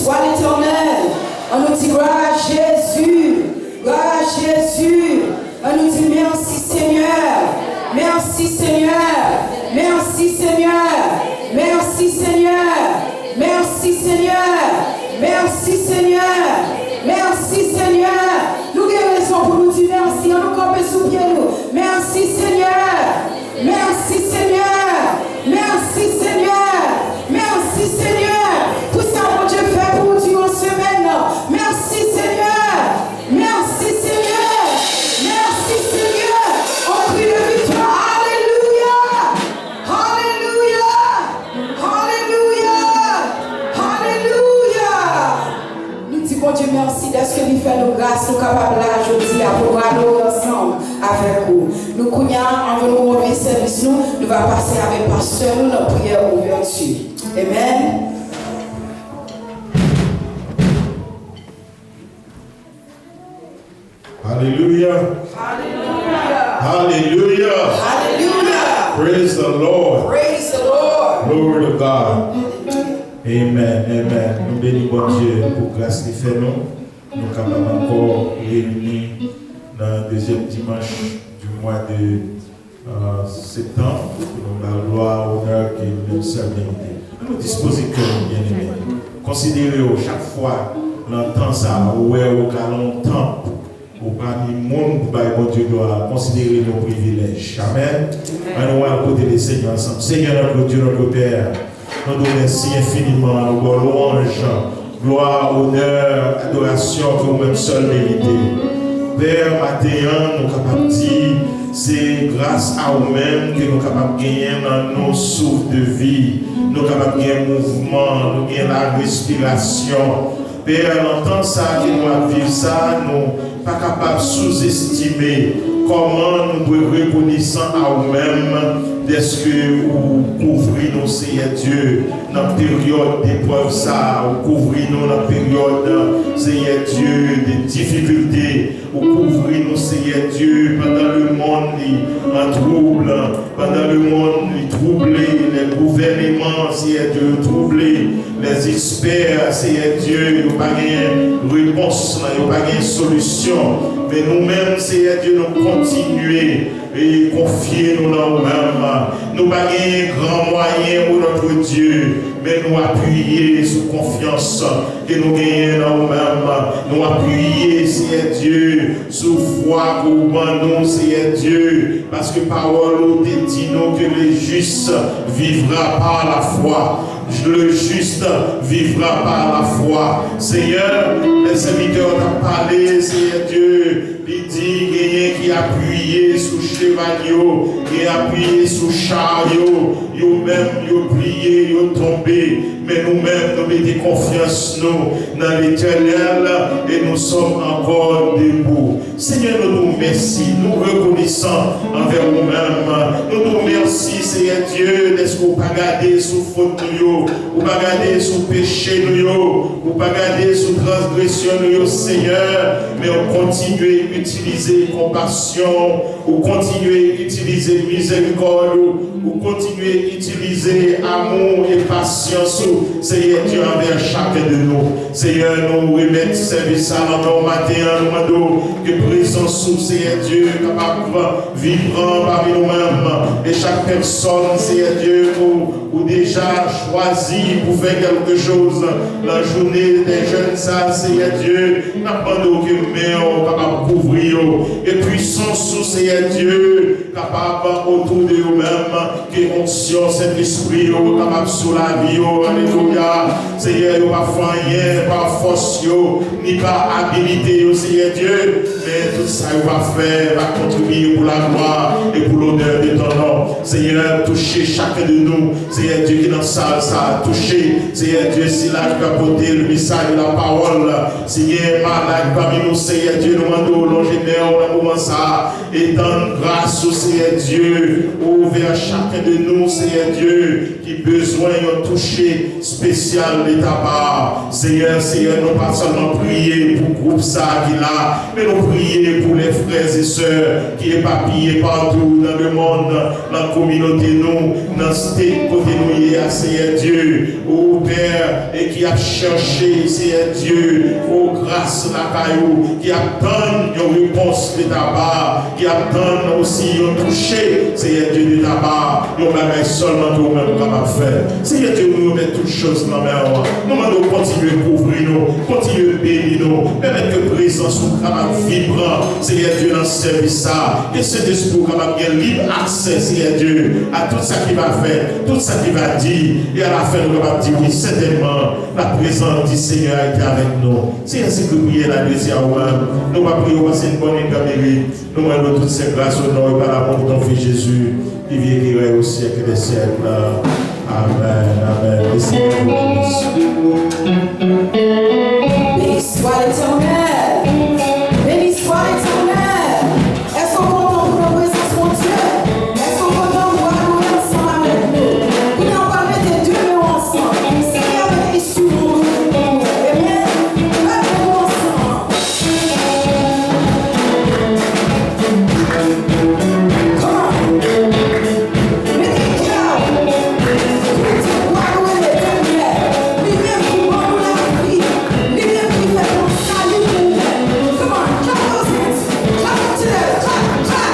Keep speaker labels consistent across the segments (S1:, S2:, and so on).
S1: soit l'Éternel. On nous dit gloire à Jésus. Gloire à Jésus. On nous dit merci Seigneur. Merci Seigneur. Merci Seigneur. Merci Seigneur. Merci Seigneur. Merci Seigneur. Merci Seigneur. Nous avons raison pour nous dire merci. On nous campe sous pied nous. Merci Seigneur. Merci Seigneur. Merci Seigneur. Merci Seigneur. Tout ça que Dieu fait pour nous en semaine. Merci Seigneur. Merci Seigneur. Merci Seigneur. On prie de victoire. Alléluia. Alléluia. Alléluia. Alléluia. Nous disons bon Dieu merci d'être que nous fait nos grâces, nous capables là aujourd'hui à pouvoir nous ensemble avec vous. Nous connaissons, en venant au service, nous allons passer avec pasteur, nous notre prière ouverture. Amen.
S2: Hallelujah.
S1: Hallelujah.
S2: Hallelujah.
S1: Hallelujah.
S2: Praise the Lord.
S1: Praise the Lord.
S2: Glory to God. Amen. Amen. Nous bénissons bon Dieu pour grâce qu'il fait nous. Nous sommes capables encore réunis dans le deuxième dimanche du mois de septembre. Pour la gloire, honneur qui nous seul mérité. Nous disposons que nous bien aimés. Considérez chaque fois l'entend ça, ou au cas longtemps. Ou parmi le monde pour bon Dieu doit considérer nos privilèges. Amen. Nous allons côté des Seigneurs ensemble. Seigneur notre Dieu, notre Père, nous nous remercions infiniment, nous avons louange, gloire, honneur, adoration que vous-même seul méritez. Père, matin, nous sommes capables de dire, c'est grâce à vous-même que nous sommes capables de gagner dans nos souffles de vie. Nous sommes capables de gagner mouvement, nous gagnons la respiration. Père, l'entendre ça, que nous avons vécu ça, nous ne sommes pas capables de sous-estimer comment nous pouvons reconnaissant à nous-mêmes d'est-ce que vous couvrez nous, Seigneur Dieu, dans la période d'épreuve, ça, vous couvrez nous dans la période, Seigneur Dieu, des difficultés, vous couvrez nous, Seigneur Dieu, pendant le monde en trouble, pendant le monde troublé, les gouvernements, Seigneur Dieu, troublés, les experts, Seigneur Dieu, nous n'avons pas de réponse, nous n'avons pas de solution, mais nous-mêmes, Seigneur Dieu, nous continuons et confier nous dans nous-mêmes. Nous n'avons pas de grand moyen pour notre Dieu, mais nous appuyer sur confiance que nous gagnons dans nous-mêmes. Nous appuyer, Seigneur Dieu, sur foi pour nous, Seigneur Dieu, parce que parole te dit nous que le juste vivra par la foi. Le juste vivra par la foi. Seigneur, les serviteurs ont parlé, Seigneur Dieu, il dit qui appuyé sous cheval, qui appuyé sous chariot, ils même ils prié, ils tombé, mais nous-mêmes nous mettons confiance nous dans l'Éternel et nous sommes encore debout. Seigneur, nous nous remercions, nous reconnaissons envers nous-mêmes. Nous nous remercions, Seigneur Dieu, d'être qu'on pas garder sous faute nous, ou pas garder sous péché nous, ou pas garder sous transgression nous, Seigneur, mais on continue à utiliser compassion, ou continuer à utiliser miséricorde, ou continuer à utiliser amour et patience, Seigneur Dieu, envers chacun de nous. Seigneur, nous remettons service à notre matin, nous demandons que présence, Seigneur Dieu, capable de vivre parmi nous-mêmes, et chaque personne, Seigneur Dieu, ou déjà choisi pour faire quelque chose, la journée des jeunes, ça, Seigneur Dieu, nous demandons que nous capable de couvrir, et puissance, Seigneur Dieu, capable autour de nous-mêmes, que onction, cet esprit, capable sur la vie, alléluia. Seigneur, pas rien, pas force, ni pas habilité, Seigneur Dieu, mais tout ça, va faire, va contribuer pour la gloire et pour l'honneur de ton nom. Seigneur, touchez chacun de nous, Seigneur Dieu, qui est dans la salle, ça a touché, Seigneur Dieu, si là, tu vas porter le message de la parole, Seigneur, malade parmi nous, Seigneur Dieu, nous demandons, longévement, on a commencé à étendre grâce, Seigneur Dieu, vers chacun de nous, Seigneur Dieu, qui besoin d'un toucher spécial de ta part. Seigneur, nous pas seulement prier pour le groupe ça qui là, mais nous prier pour les frères et sœurs qui est éparpillés partout dans le monde, dans la communauté, nous, dans ce côté nous, Seigneur Dieu, ô Père, et qui a cherché, Seigneur Dieu, ô grâce la caillou, qui attend une réponse de ta part, qui attend aussi un toucher, Seigneur Dieu, de ta part, nous avons seulement nous-mêmes capable de faire. Seigneur Dieu, nous mettons toutes choses dans la main. Nous demandons continuer à couvrir nous, continuer à bénir nous, permettre que présence soit capable vibrant, Seigneur Dieu, dans ce service, que cet esprit capable de libre accès, Seigneur Dieu, à tout ça qui va faire, tout ça qui va dire, et à la fin, nous allons dire oui, certainement, la présence du Seigneur a été avec nous. C'est ainsi que prier la deuxième fois. Nous allons prier passer une bonne éternité. Nous allons toutes ces grâces au nom et par l'amour de ton Fils Jésus, qui vient qui règne au siècle des siècles. Amen. Amen.
S1: Béni soit l'Éternel. Béni soit l'Éternel. Est-ce qu'on comprend pour la présence mon Dieu? Est-ce qu'on comprend pour adorer ensemble avec nous? Nous n'avons pas mettre deux mots ensemble. Seigneur, avec l'issue de mon Dieu. Amen. Mettez-nous ensemble. Come on. Mettez le cœur. Pour adorer l'Éternel. Lui-même qui m'a donné la vie. Lui-même qui fait ton salut. Come on, clap those hands. Clap them together. Clap, clap.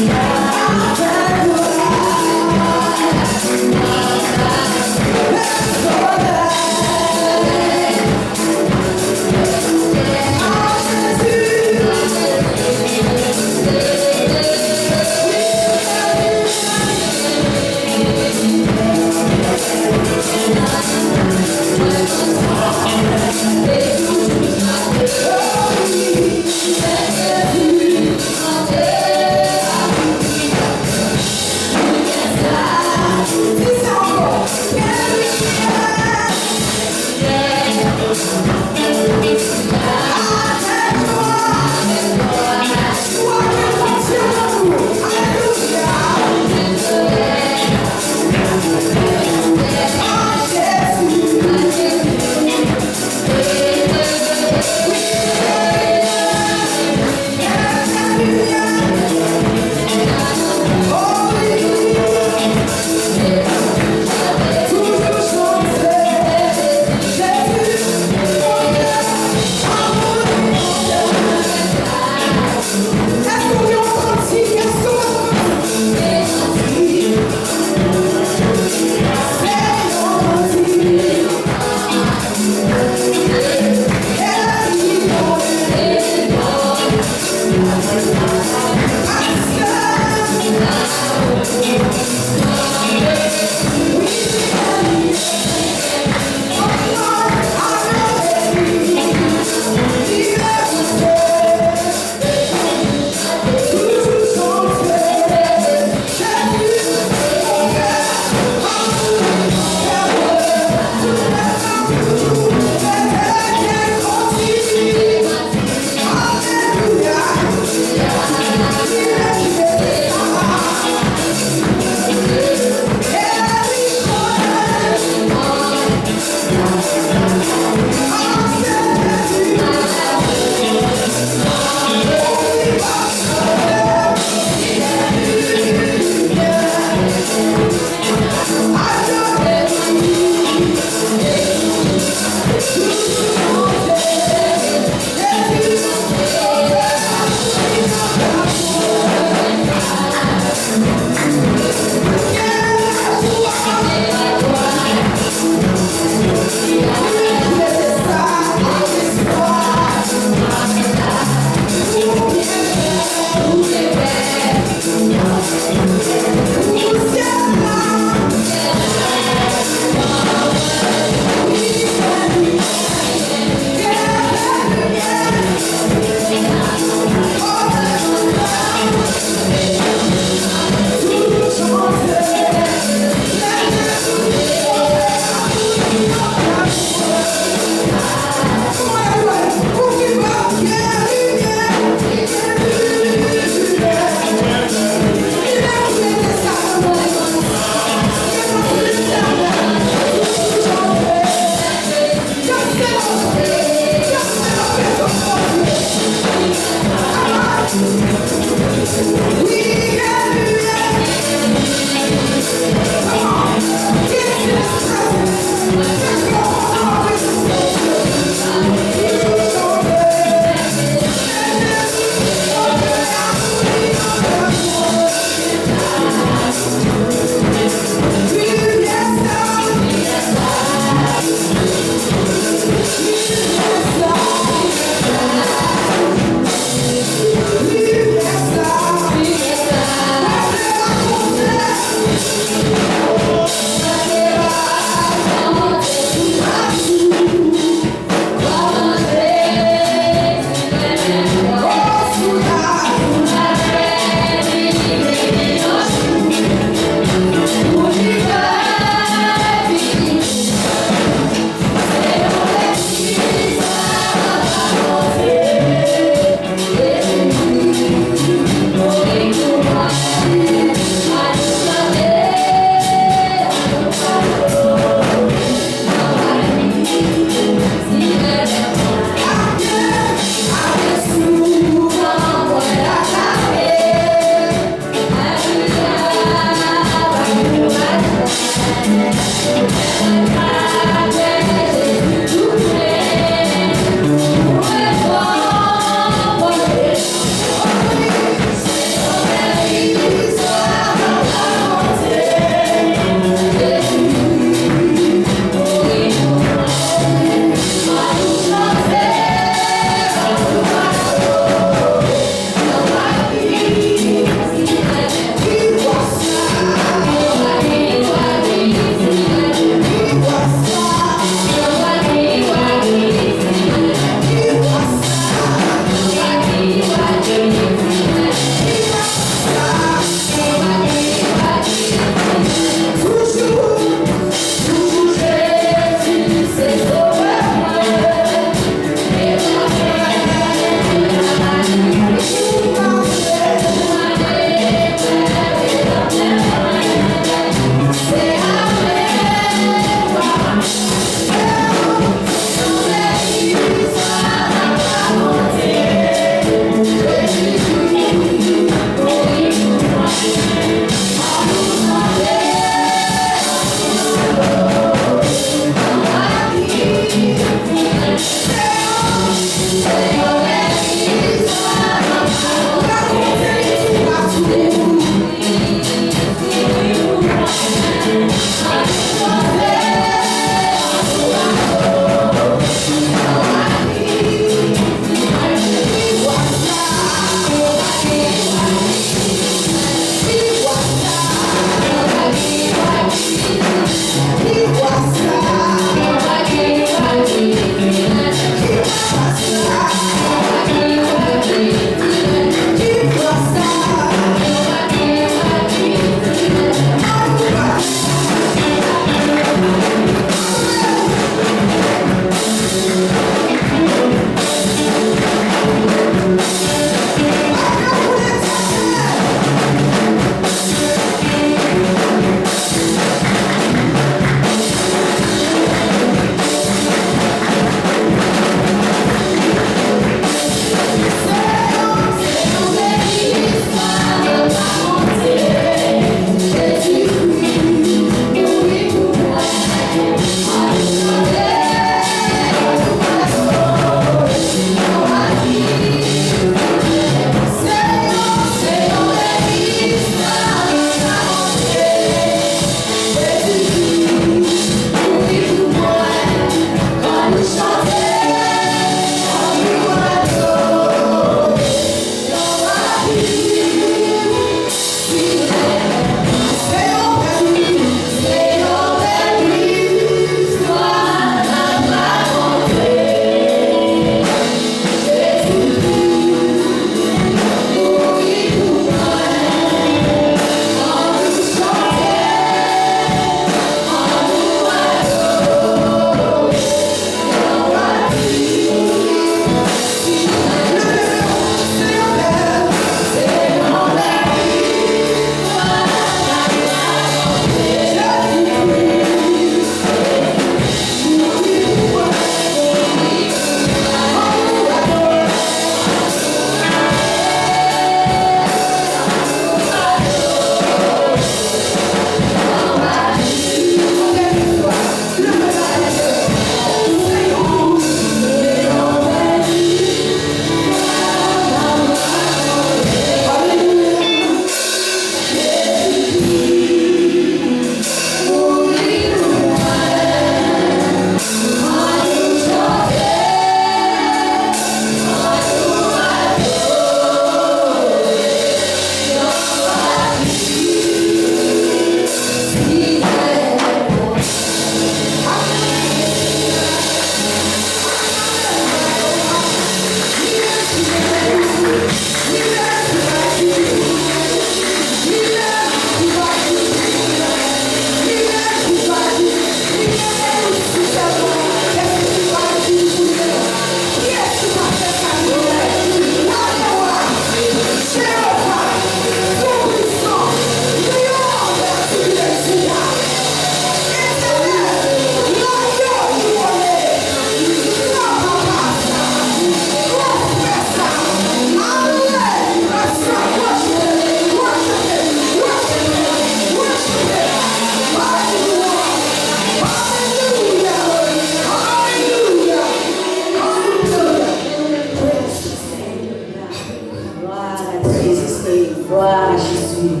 S1: Gloire à Jésus.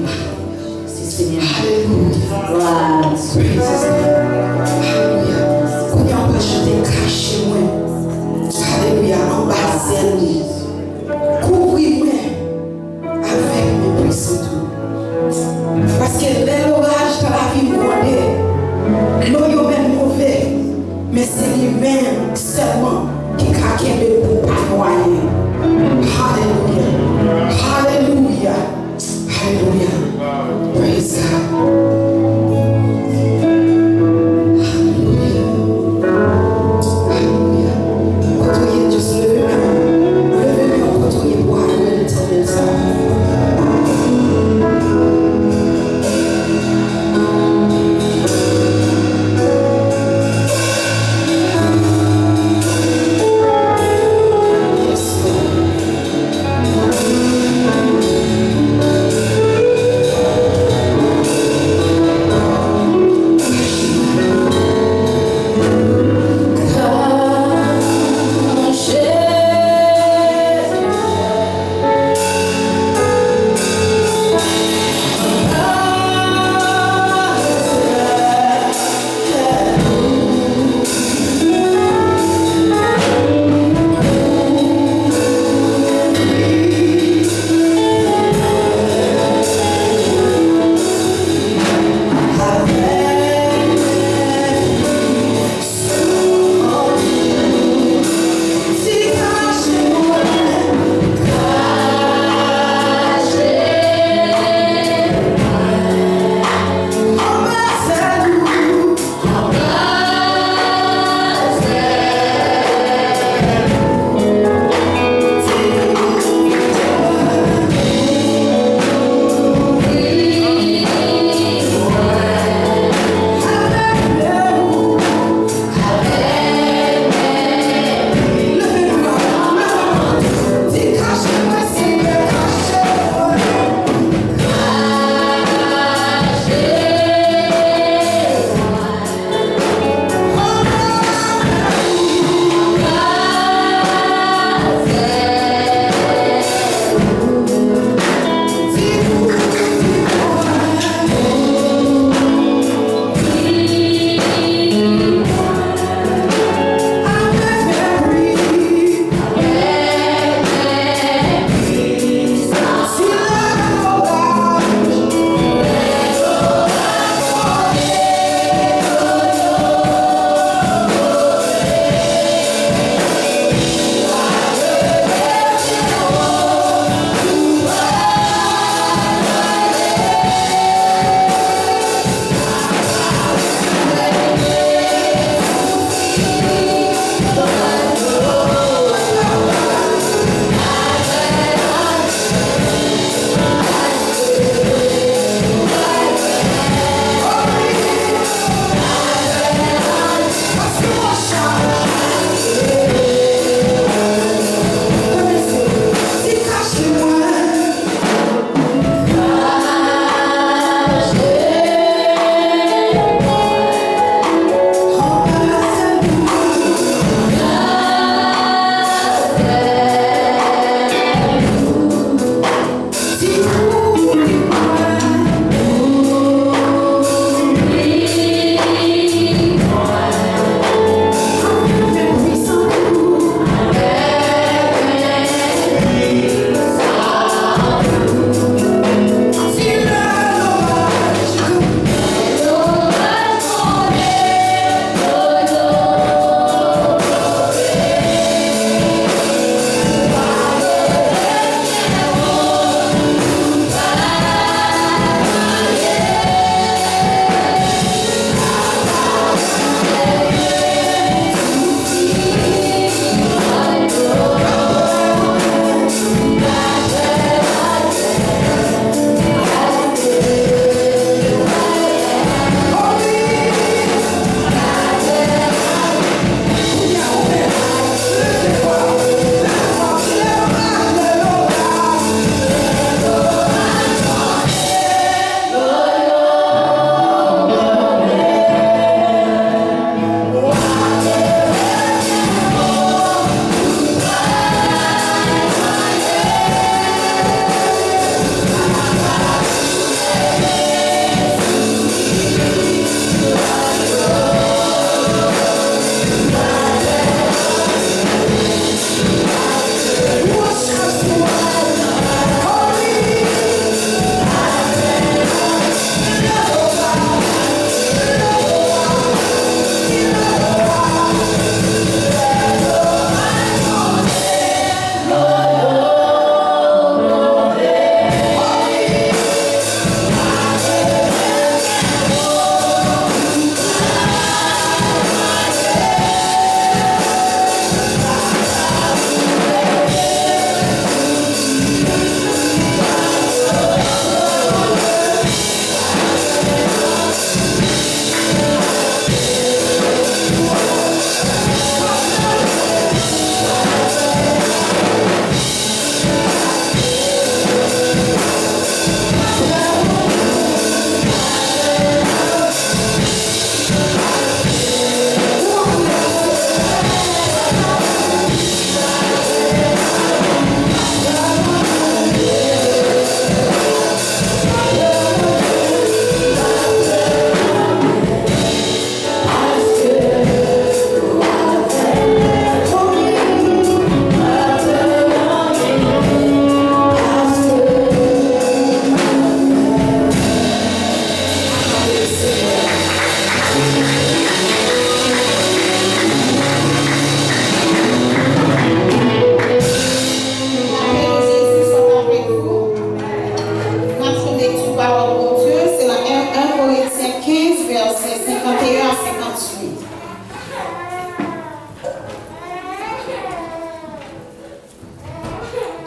S1: Merci Seigneur. Alléluia. Gloire à Dieu. Alléluia. Quand on peut chanter caché moi. Alléluia. En bas couvrir-moi avec mes puissants. Parce que l'orage dans la vie nous l'eau même mauvais, mais c'est lui-même seulement qui craque de pour pas noyer. Alléluia. Alléluia. Alléluia. Praise God.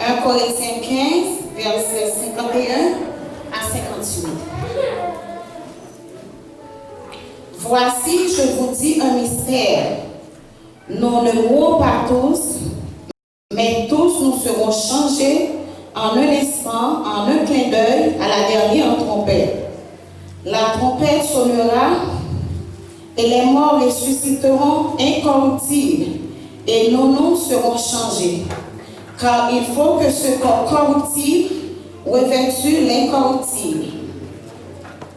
S3: 1 Corinthiens 15, versets 51 à 58. Voici, je vous dis un mystère. Nous ne mourrons pas tous, mais tous nous serons changés en un instant, en un clin d'œil, à la dernière trompette. La trompette sonnera et les morts ressusciteront incorruptibles et nous serons changés. Car il faut que ce corps corruptible revêtût l'incorruptible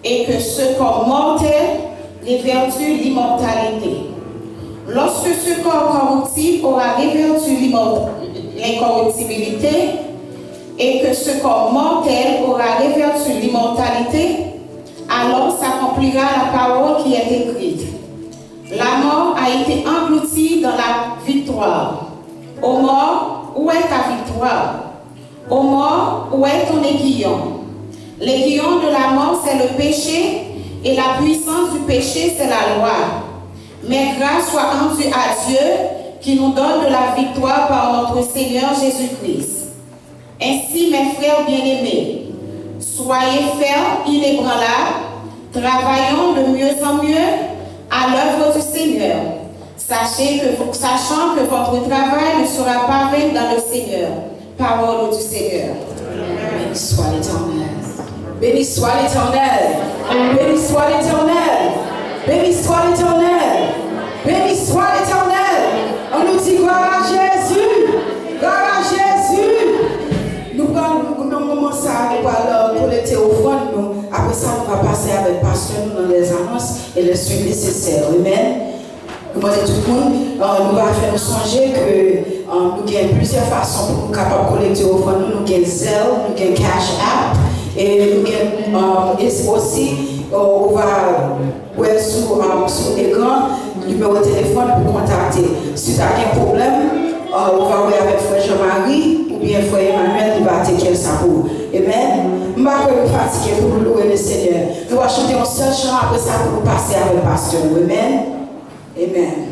S3: et que ce corps mortel revêtût l'immortalité. Lorsque ce corps corruptible aura revêtu l'incorruptibilité et que ce corps mortel aura revêtu l'immortalité, alors s'accomplira la parole qui est écrite. La mort a été engloutie dans la victoire. Ô mort, où est ta victoire? Ô mort, où est ton aiguillon? L'aiguillon de la mort, c'est le péché, et la puissance du péché, c'est la loi. Mais grâce soit rendue à Dieu qui nous donne de la victoire par notre Seigneur Jésus-Christ. Ainsi, mes frères bien-aimés, soyez fermes, inébranlables, travaillons de mieux en mieux à l'œuvre du Seigneur, sachant que votre travail ne sera pas vain dans le Seigneur. Parole du Seigneur.
S1: Béni soit l'Éternel. Béni soit l'Éternel. Béni soit l'Éternel. Béni soit l'Éternel. Béni soit l'Éternel. On nous dit gloire à Jésus. Gloire à Jésus. Nous allons un moment ça, nous allons collecter offrande. Après ça, on va passer avec le pasteur nous dans les annonces et les suites nécessaires. Amen. Nous demandons tout le monde, nous allons faire nous songer que nous avons plusieurs façons pour nous capables de collecter offrande. Nous avons Zelle, nous avons Cash App et nous avons aussi, on va voir sur l'écran le numéro de téléphone pour contacter. Si tu as un problème, on va voir avec Frère Jean-Marie ou bien Frère Emmanuel qui va te ça pour vous. Amen. Je ne vais pas fatiguer pour nous louer le Seigneur. Nous allons chanter un seul chant après ça pour nous passer avec le pasteur. Amen. Amen.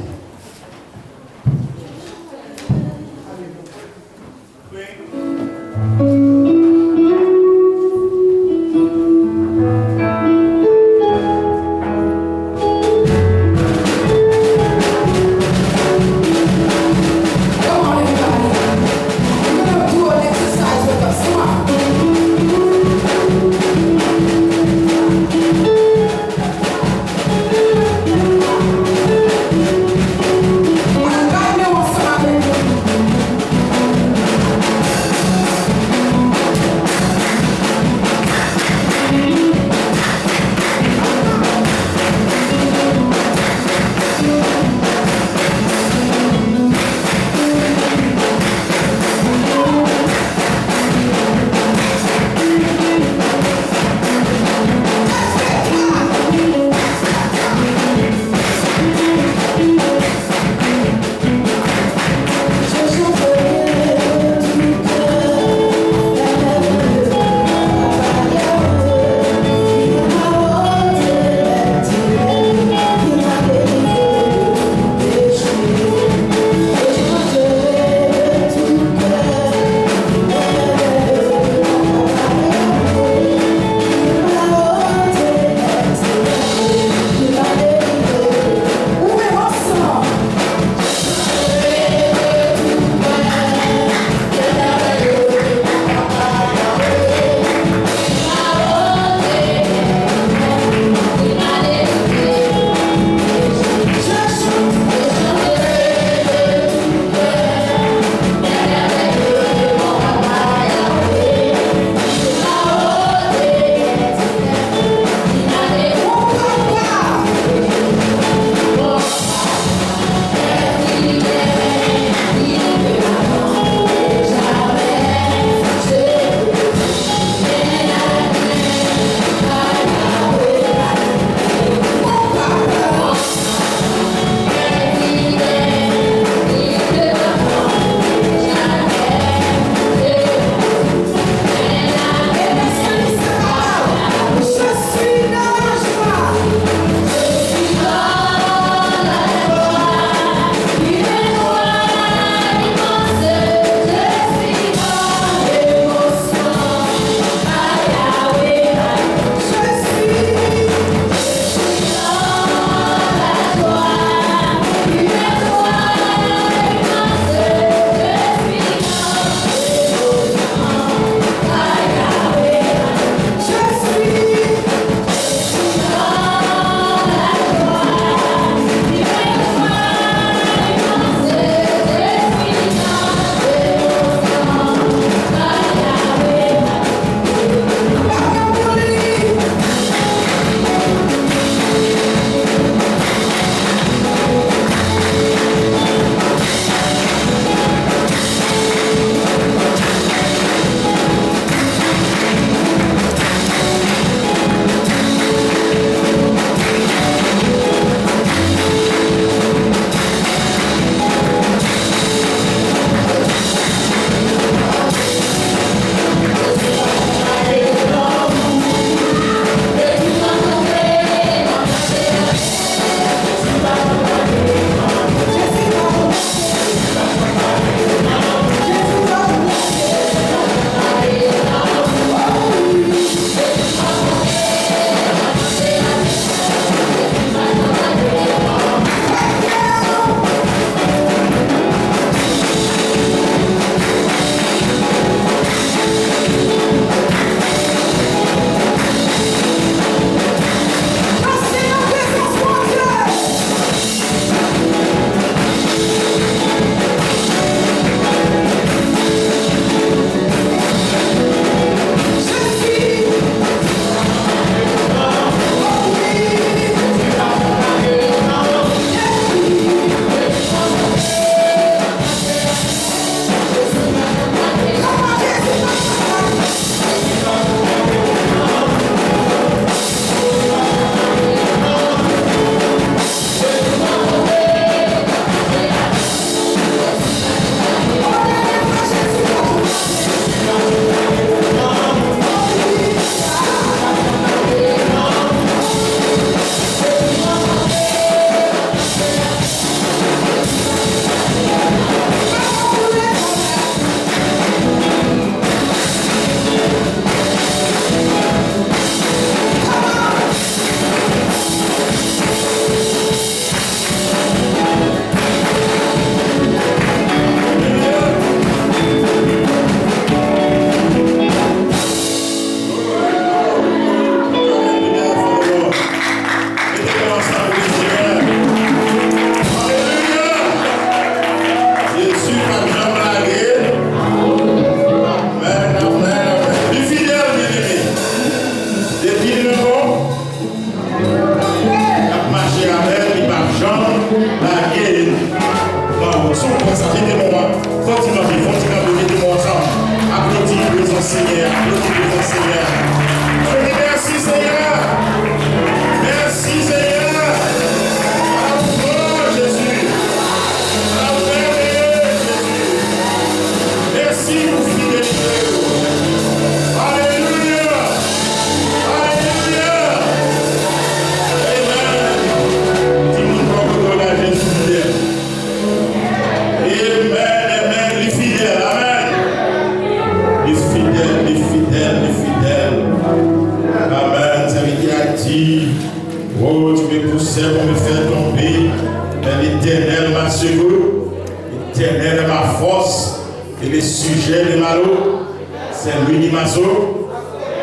S2: les sujets de Malo, c'est lui qui m'a sauvé.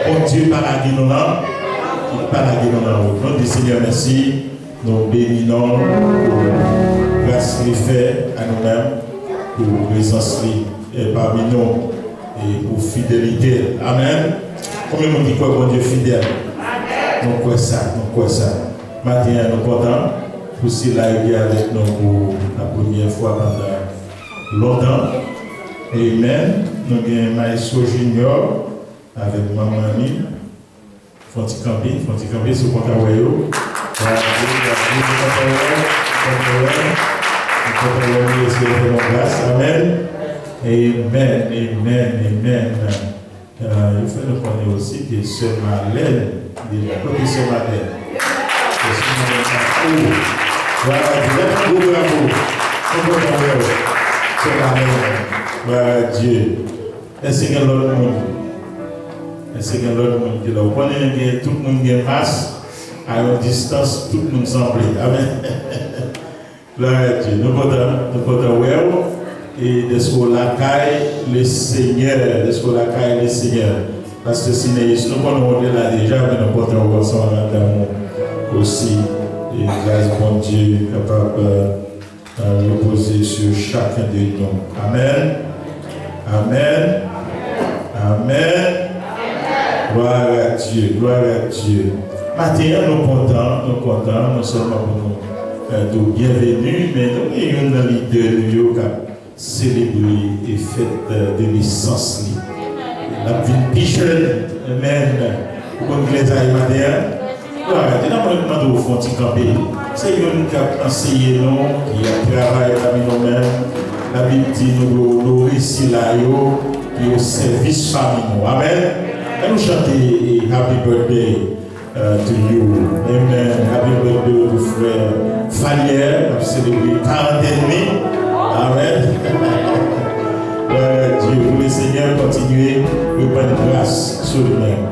S2: Oh Dieu, par la guinona, par la guinona. Nous disons Seigneur, merci. Nous bénissons pour grâce qu'il fait à nous-mêmes, pour présence parmi nous et pour fidélité. Amen. Combien nous dit quoi, bon Dieu fidèle? Nous croyons ça, nous croyons ça. Maintenant, nous sommes contents pour cela est avec nous pour la première fois pendant longtemps. Amen. Nous avons Maestro Junior avec maman Annie. Fonti camper sur Contawayo. Amen. Amen. Amen. Il faut nous connaître aussi que Sœur Marlène, côté Sœur Marlène. Voilà Dieu. Est-ce qu'il y a l'autre monde? Est-ce qu'il y a l'autre monde qui est là? Vous connaissez tout le monde qui est masse à une distance, tout le monde semble. Amen. Gloire à Dieu. Nous pouvons voir et de ce qu'on la caille le Seigneur, de ce qu'on la caille le Seigneur. Parce que si nous pouvons là déjà, mais nous pouvons voir ça d'amour aussi. Et grâce bon Dieu capable de reposer sur chacun de nous. Amen. Amen. Amen. Gloire à Dieu. Gloire à Dieu. Maintenant, nous comptons, non seulement pour nous bienvenus, mais nous avons dans l'idée de yoga célébrer et fête de naissance. La vie plus jeune, amen. Pour que les aïe matin. Voilà, nous demandons au fond de camper. C'est une qui a enseigné nous, qui a travaillé parmi nous-mêmes. La Bible dit nous récits là, qui au service parmi nous. Amen. Et nous chantons Happy Birthday to you. Amen. Happy birthday to frère Falière, qui a célébré 40 ans. Amen. Dieu, pour le Seigneur, continuer de prendre grâce sur lui-même.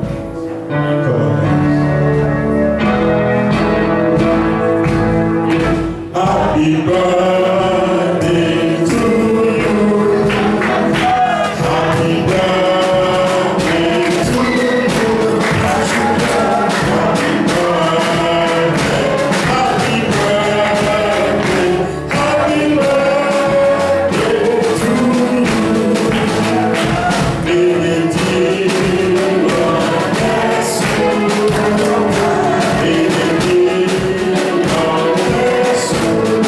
S2: Happy birthday to you. Happy birthday to you. Happy birthday. Happy birthday. Happy birthday to you. Benedict God bless you. Benedict God bless you.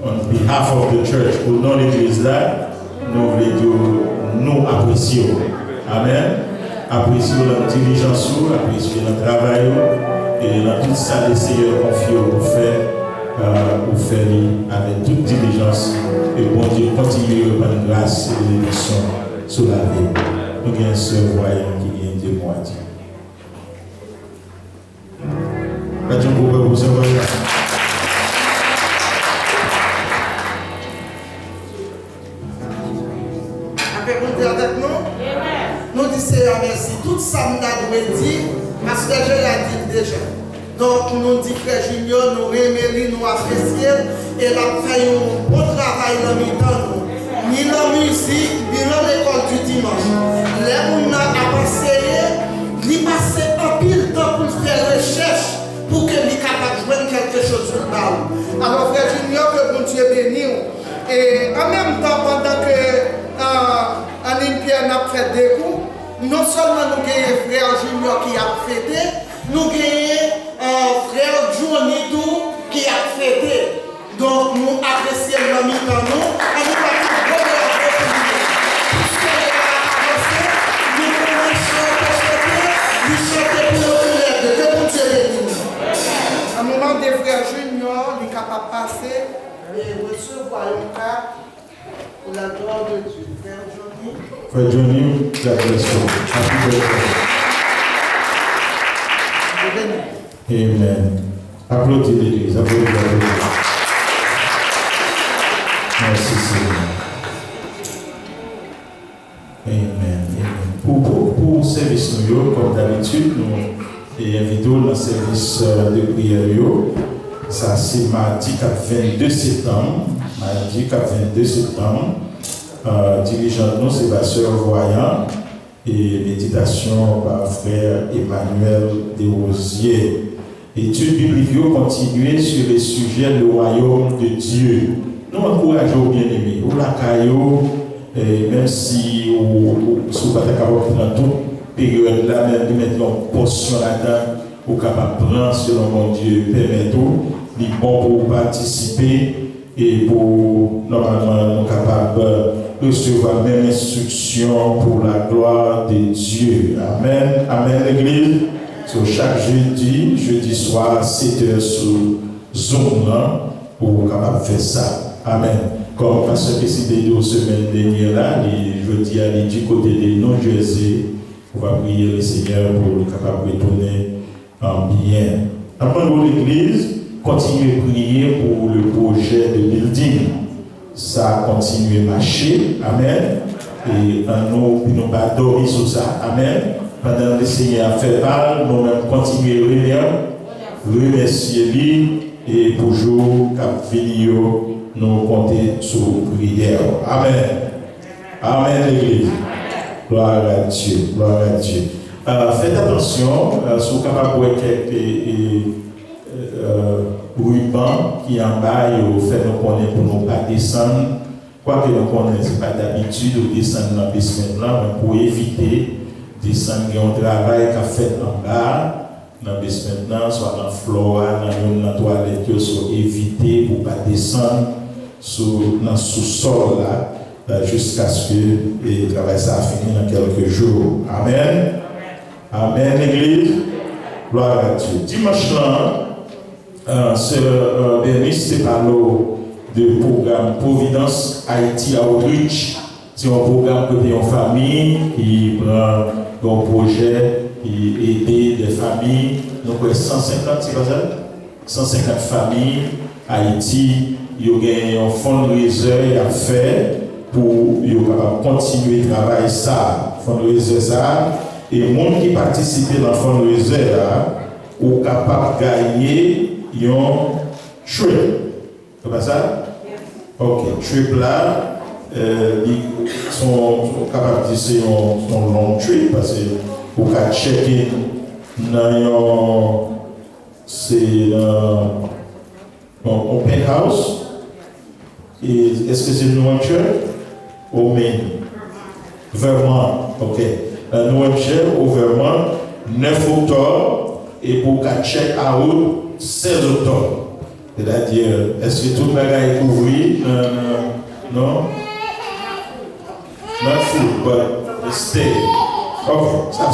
S2: On behalf of the church, au nom de l'église là, nous voulons dire, nous apprécions. Amen. Apprécions notre diligence, apprécions notre travail et dans tout ça, le Seigneur confie pour faire avec toute diligence. Et bon Dieu, continue par une grâce et une bénédiction sur la vie. Nous avons un seul voyant qui vient de moi. Dieu pour vous savoir.
S4: Avec nous, nous disons merci. Tout ça, nous avons dit, parce que je l'ai dit déjà. Donc, nous disons frère Junior, nous remercions, nous apprécions, et nous faisons un bon travail dans le temps. Ni la musique, ni l'école du dimanche. Les gens ont passé, ils passent un pile temps pour faire recherche, pour que les capables de jouer quelque chose sur le bas. Alors, frère Junior, que bon Dieu bénisse. Et en même temps, pendant que Annie Pierre n'a fait des coups, non seulement nous avons frère Junior qui a fêté, nous avons frère Johnny tout qui a fêté. Donc nous apprécions le mi-temps nous et nous avons donné la opportunité. Puisque les gars avancé, nous commençons à chanter, nous chantons pour nous de que bon Dieu bénisse. À un moment des frères Junior, il est capable de passer et recevoir un cas. Pour la gloire de Dieu.
S2: Frère Johnny, la blessure. Amen. Applaudis l'Église. Applaudis l'Église. Merci Seigneur. Amen. Pour service nous, comme d'habitude, nous invitons dans le service de prière. Ça, c'est mardi 22 septembre. Mardi 22 septembre. Dirigeant nous, c'est Pasteur Voyant et méditation par frère Emmanuel Desrosiers. Études bibliques continuer sur les sujets du royaume de Dieu. Nous encourageons bien-aimés. Ou la caillou, même si vous pas capable dans toute période là, même de mettre une portion là-dedans, ou capable de prendre selon mon Dieu, permet tout, il est bon pour participer et pour normalement nous capables de recevoir la même instruction pour la gloire de Dieu. Amen. Amen, l'Église. So, chaque jeudi soir, 7h sur Zoom, pour capable faire ça. Amen. Comme Pasteur décidé de la semaine dernière, là, jeudi, aller du côté de New Jersey, on va prier le Seigneur pour le capable de retourner en bien. Après l'Église, continuez à prier pour le projet de building. Ça continue à marcher. Amen. Et nous ne pas dormir sur ça. Amen. Pendant que le Seigneur a fait mal, nous-mêmes continuons à remercier lui et pour jour qu'à venir, nous compter sur prière. Amen. Amen, l'Église. Gloire à Dieu. Gloire à Dieu. Faites attention, si vous êtes capable de quelques ruban qui en bas, il fait nous connaître pour nous pas descendre. Quoique nous connaissons pas d'habitude de descendre dans le basement là, mais pour éviter de descendre un travail qu'a fait en bas, dans le basement, soit dans le flora, dans la toilette, soit éviter pour pas descendre dans le sous-sol là, jusqu'à ce que le travail ça a fini dans quelques jours. Amen. Amen, l'Église. Gloire à Dieu. Dimanche là, Sœur Bernice s'est parlé du programme Providence Haïti Outreach. C'est un programme que une famille qui prend un projet qui aide des familles. Donc 150, c'est pas ça? 150 familles Haïti. Il y a un fundraiser à faire pour continuer à travailler ça. Fundraiser ça. Et les gens qui participent dans le fundraiser sont capables de gagner un trip. C'est pas ça? Ok, trip là, ils sont capables de dire c'est un long trip parce que vous pouvez checker dans c'est un open house. Est-ce que c'est New Hampshire ou Maine? Vermont, ok. New Hampshire au Vermont, 9 octobre et pour qu'à check out 16 octobre. C'est-à-dire, est-ce que tout le monde est couvert? Non? Not food, but stay. Ok, ça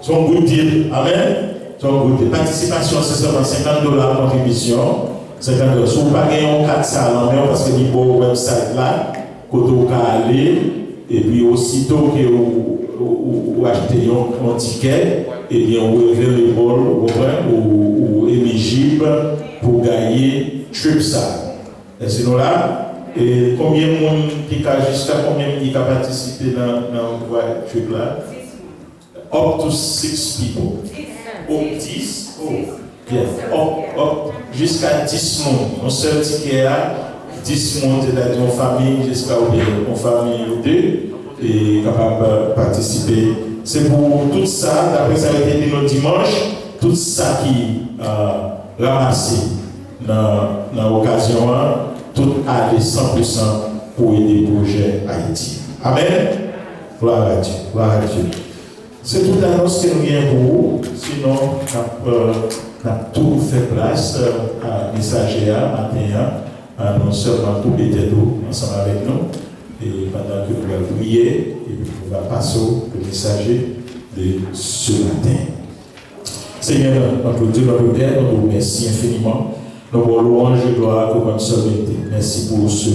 S2: c'est un good deal. Amen? C'est un good deal. Participation, c'est seulement $50 contribution. $50. Si vous n'avez pas gagné un 4 salles en main, parce que vous avez un website là, vous pouvez aller, et puis aussitôt que vous achetez un ticket, et bien vous êtes available ou éligible pour gagner trip ça. Et sinon là, et combien de monde qui a jusqu'à combien qui a participé dans le trip là? Up to 6 people. Up 10? Oh, bien. Up jusqu'à 10 monde. Un seul ticket là, 10 monde, c'est-à-dire une famille jusqu'à une famille ou deux, et capable de participer. C'est pour tout ça, d'après ça a été dit notre dimanche, tout ça qui ramassé dans l'occasion, tout allé 100% pour aider le projet Haïti. Amen. Gloire à Dieu. Gloire à Dieu. C'est toute l'annonce que nous vient pour vous. Sinon, on a tout fait place à messager matin, annonceur dans tout les ensemble avec nous. Et pendant que nous allons prier, et puis on va passer au messager de ce matin. Seigneur, notre Dieu, notre Père, nous vous remercions infiniment. Nous vous louange et gloire pour votre sovereignté. Merci pour ce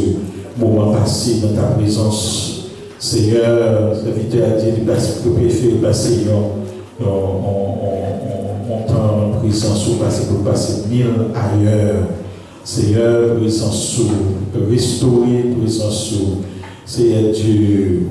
S2: moment passé dans ta présence. Seigneur, serviteur a dit que préfère passer en temps en présence ou passer pour passer 1000 ailleurs. Seigneur, présence sous, restaurer présence sous. Seigneur Dieu,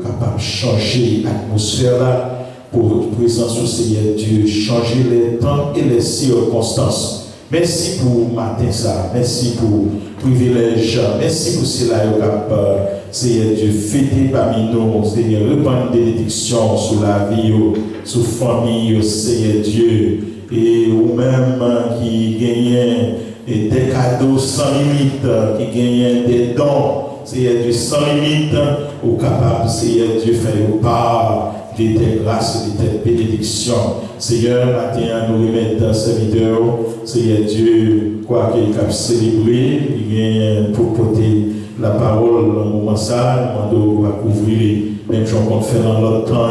S2: capable de changer l'atmosphère là, pour présence sous Seigneur Dieu, changer les temps et les circonstances. Merci pour matin ça, merci pour privilège, merci pour cela, Seigneur Dieu, fêter parmi nous, Seigneur, répandre des bénédictions sur la vie, sur la famille, Seigneur Dieu, et ou même qui gagnent des cadeaux sans limite, qui gagnent des dons, Seigneur Dieu, sans limite, ou capable, Seigneur Dieu, faire part de tes grâces, de tes bénédictions. Seigneur, matin, nous remettons serviteurs, Seigneur Dieu, quoi qu'il a célébré, il vient pour porter la parole dans le moment ça, on va couvrir, même si on compte faire dans l'autre temps,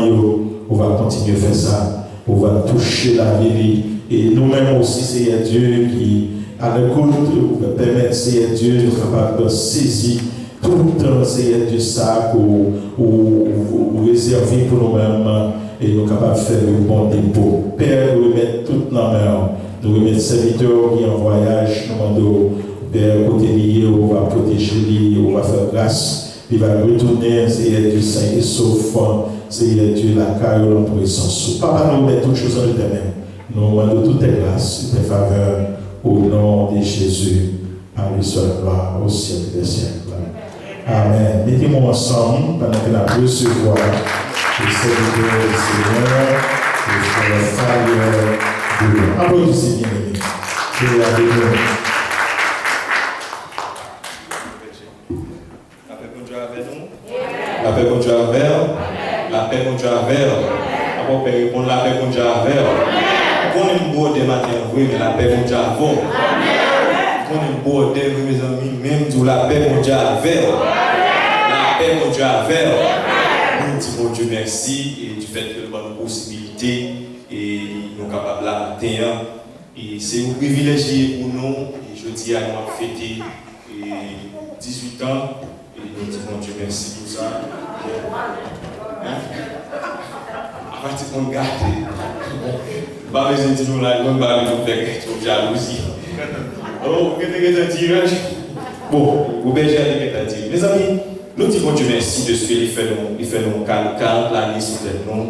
S2: on va continuer à faire ça, on va toucher la vie. Et nous-mêmes aussi, Seigneur Dieu, qui à l'écoute, vous permettre, Seigneur Dieu, de capable de saisir tout Seigneur Dieu ça pour réserver pour nous-mêmes et nous capables de faire le bon dépôt. Père, nous remettons toutes nos mains, nous remettons les serviteurs qui en voyage, nous demandons, Père, côté lié, on va protéger lui, on va faire grâce, il va retourner, Seigneur Dieu saint et sauf, Seigneur Dieu, la carrière en présence. Papa, nous mettons toutes choses en tes mains, nous demandons toutes tes grâces, tes faveurs, au nom de Jésus. À lui soit la gloire au siècle des siècles. Amen. Mettez-moi ensemble pendant que nous allons recevoir le serviteur du Seigneur, le frère de Dieu. Applaudissez bien, aimés. C'est la bénédiction.
S5: La paix pour Dieu avec nous. La paix pour Dieu avec nous. La paix pour Dieu avec nous. Après, Père, répondre la paix pour Dieu avec nous. Qu'on est beau des matins, oui, mais la paix pour Dieu avec nous. Qu'on est beau des mes amis, même de la paix pour Dieu avec nous. La paix pour Dieu avec nous. Nous disons Dieu merci et du fait que nous avons une possibilité et nous sommes capables là matin. Et c'est un privilège pour nous. Et je dis à nous fêter 18 ans. Et nous disons Dieu merci pour ça. Avant de nous garder, pas besoin de dire là, nous allons faire trop jalousie. Oh, vous avez un tirage. Bon, vous avez déjà dit. Mes amis, nous disons Dieu merci de ce qu'il fait nous 40 l'année sur nous.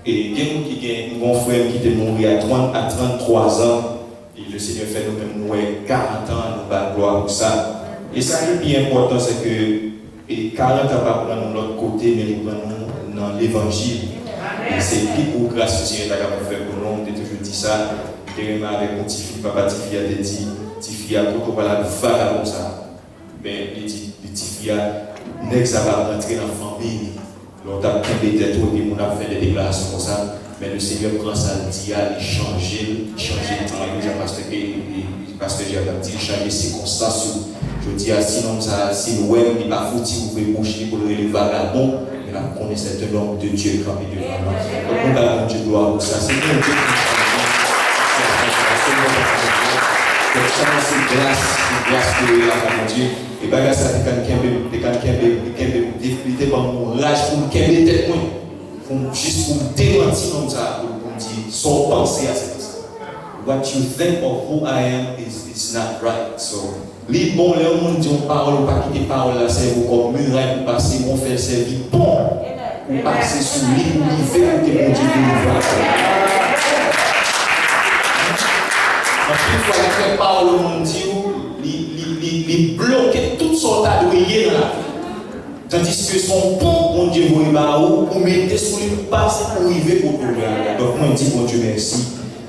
S5: Et il y a un bon frère qui est mort à 33 ans. Et le Seigneur fait nous-mêmes 40 ans, nous avons gloire pour ça. Et ça qui est important, c'est que 40 ans pas prendre de l'autre côté, mais nous prenons dans l'évangile. Et c'est plus pour grâce au Seigneur qui a fait pour nous. Je toujours dit ça. Avec mon petit fils, papa, petit fils a dit, petit fils a dit, voilà, comme ça. Mais il dit, petit fils a dit, ça va rentrer dans la famille. On a pris des têtes, on a fait des déclarations comme ça. Mais le Seigneur prend ça, il dit, il change le temps. Parce que j'ai dit, il change les circonstances. Je dis, sinon, si le web n'est pas foutu, vous pouvez boucher pour le vagabond. Mais là, vous connaissez cet homme de Dieu campé devant nous. Donc, on a mon Dieu gloire pour ça. C'est mon Dieu qui change. C'est grâce que la Dieu. Et bien, ça, c'est quand mon rage pour me calmer tête, juste pour me démentir comme ça, pour me dire, sans penser à cette chose. What you think of who I am is not right. So, les bons, les gens disent parole, pas quitter parole, là, c'est comme muraille pour passer, mon frère, c'est vie bon. Pour passer sur l'île, pour faire que mon Dieu nous voit. Une fois que les paroles m'ont dit, ils bloquent tout son tas de riez dans la vie. Tandis que son pont, mon Dieu, vous pour mettre sur lui, pour passer, pour arriver au problème. Donc, moi, je dis, mon Dieu, merci.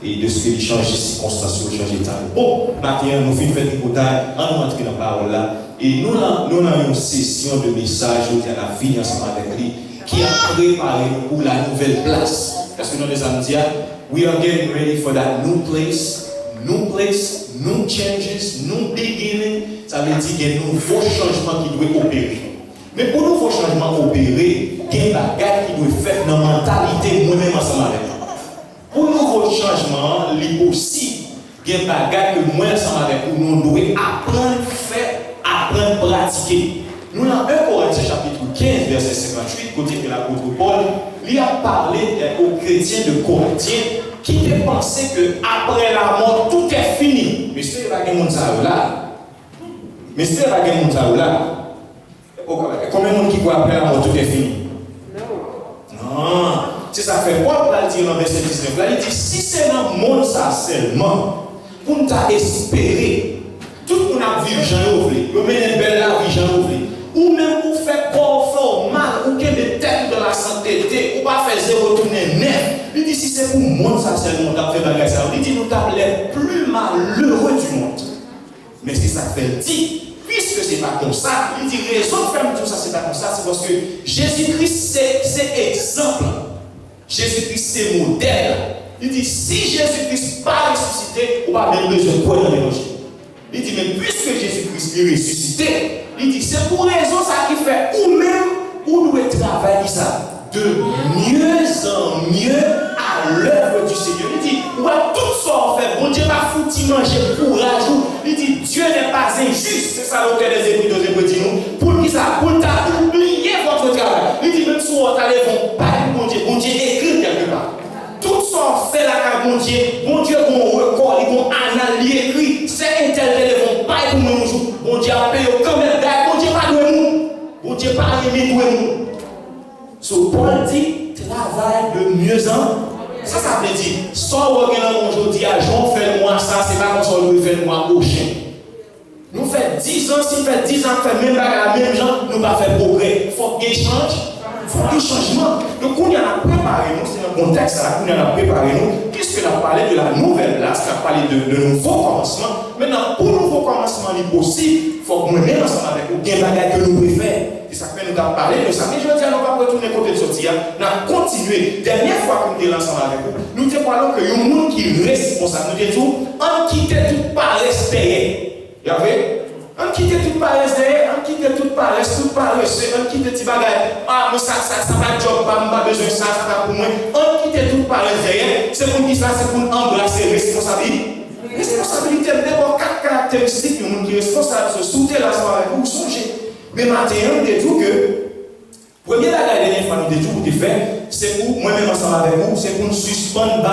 S5: Et de ce qu'il change les circonstances, il change les temps. Bon, maintenant, nous faisons une bouteille, on entre dans la parole là. Et nous avons une session de messages, où il y a la fille ensemble avec lui, qui a préparé pour la nouvelle place. Parce que nous, les amis, we are getting ready for that new place. New place, new changes, new beginning, ça veut dire qu'il y a un nouveau changement qui doit opérer. Mais pour le nouveau changement opérer, il y a un bagage qui doit faire dans la mentalité moi-même ensemble avec nous. Pour le nouveau changement, il est possible, il y a un bagage que moi ensemble avec nous, nous devons apprendre à faire, apprendre à pratiquer. verset 58, côté que l'apôtre Paul, lui a parlé aux chrétiens de Corinthiens qui pensaient que après la mort, tout est fini. Mais c'est pas que monde là. Mais c'est pas que monde là. Combien de monde qui croit après la mort, tout est fini? Non. C'est ça fait Paul va dire dans verset 19. Là, il dit si c'est dans le monde ça seulement, pour nous espérer, tout le monde a vu Jean Ouvlé, vous menez une belle vie Jean Ouvlé, ou même vous faites corps mal, ou qu'il y a des têtes de la santé, ou pas faire zéro retourner neuf. Il dit si c'est pour le monde ça seulement, on a fait bagage ça. Il dit nous sommes les plus malheureux du monde. Mais si ça fait dit, puisque ce n'est pas comme ça, il dit raison de faire tout ça, c'est pas comme ça, c'est parce que Jésus-Christ c'est exemple. Jésus-Christ c'est modèle. Il dit si Jésus-Christ pas ressuscité, on va même besoin de quoi dans l'évangile. Il dit mais puisque Jésus-Christ est ressuscité, il dit c'est pour raison ça qui fait ou même où nous travailler ça de mieux en mieux à l'œuvre du Seigneur. Il dit ouais tout ça on fait, bon Dieu va foutre manger courage. Il dit Dieu n'est pas injuste, c'est ça l'auteur des Hébreux dit nous. Pour qui ça? Pour oublier votre travail. Il dit même si on t'allez vont pas bon Dieu écrit quelque part. Tout ça on fait la carte bon Dieu qu'on record, ils vont analyser écrit, c'est un tel téléphone, pas pour nous, bon Dieu a payé quand même, bon Dieu pas de nous, bon Dieu pas aimé nous. So Paul dit, travaille de mieux en ça veut dire, sans regarder aujourd'hui à Jean, fais-moi ça, c'est pas comme ça nous fait moi prochain. Nous fait 10 ans, si nous fait 10 ans, fait même la même gens, nous pas faire progrès. Il faut qu'il change. Il faut un changement. Donc, on y a préparé nous, c'est un contexte là, on y a préparé nous, puisque on a parlé de la nouvelle place, on a parlé de nouveau commencement. Maintenant, pour le nouveau commencement, il est possible, il faut qu'on mette ensemble avec nous, bien bagaille que nous préférons. C'est ça que nous avons parlé de ça. Mais je dis, on va retourner côté de sortir. On a continué. Dernière fois que nous étions ensemble avec vous, nous te parlons que y a un monde qui est responsable. Nous disons, on quitte toute paresse derrière. Vous voyez? On quitte toute paresse derrière, on quitte toute paresse, on quitte tout bagaille. Ah, mais ça va job, pas besoin de ça, ça va pour moi. On quitte toute paresse derrière, c'est pour qui ça, c'est pour embrasser responsabilité. Responsabilité, d'abord, 4 caractéristiques, le monde qui est responsable, se soutenir la soirée, vous songez. Mais maintenant, on dit tout que, première la dernière fois, nous dit tout pour faire, c'est pour, moi-même ensemble avec vous, c'est pour nous suspendre,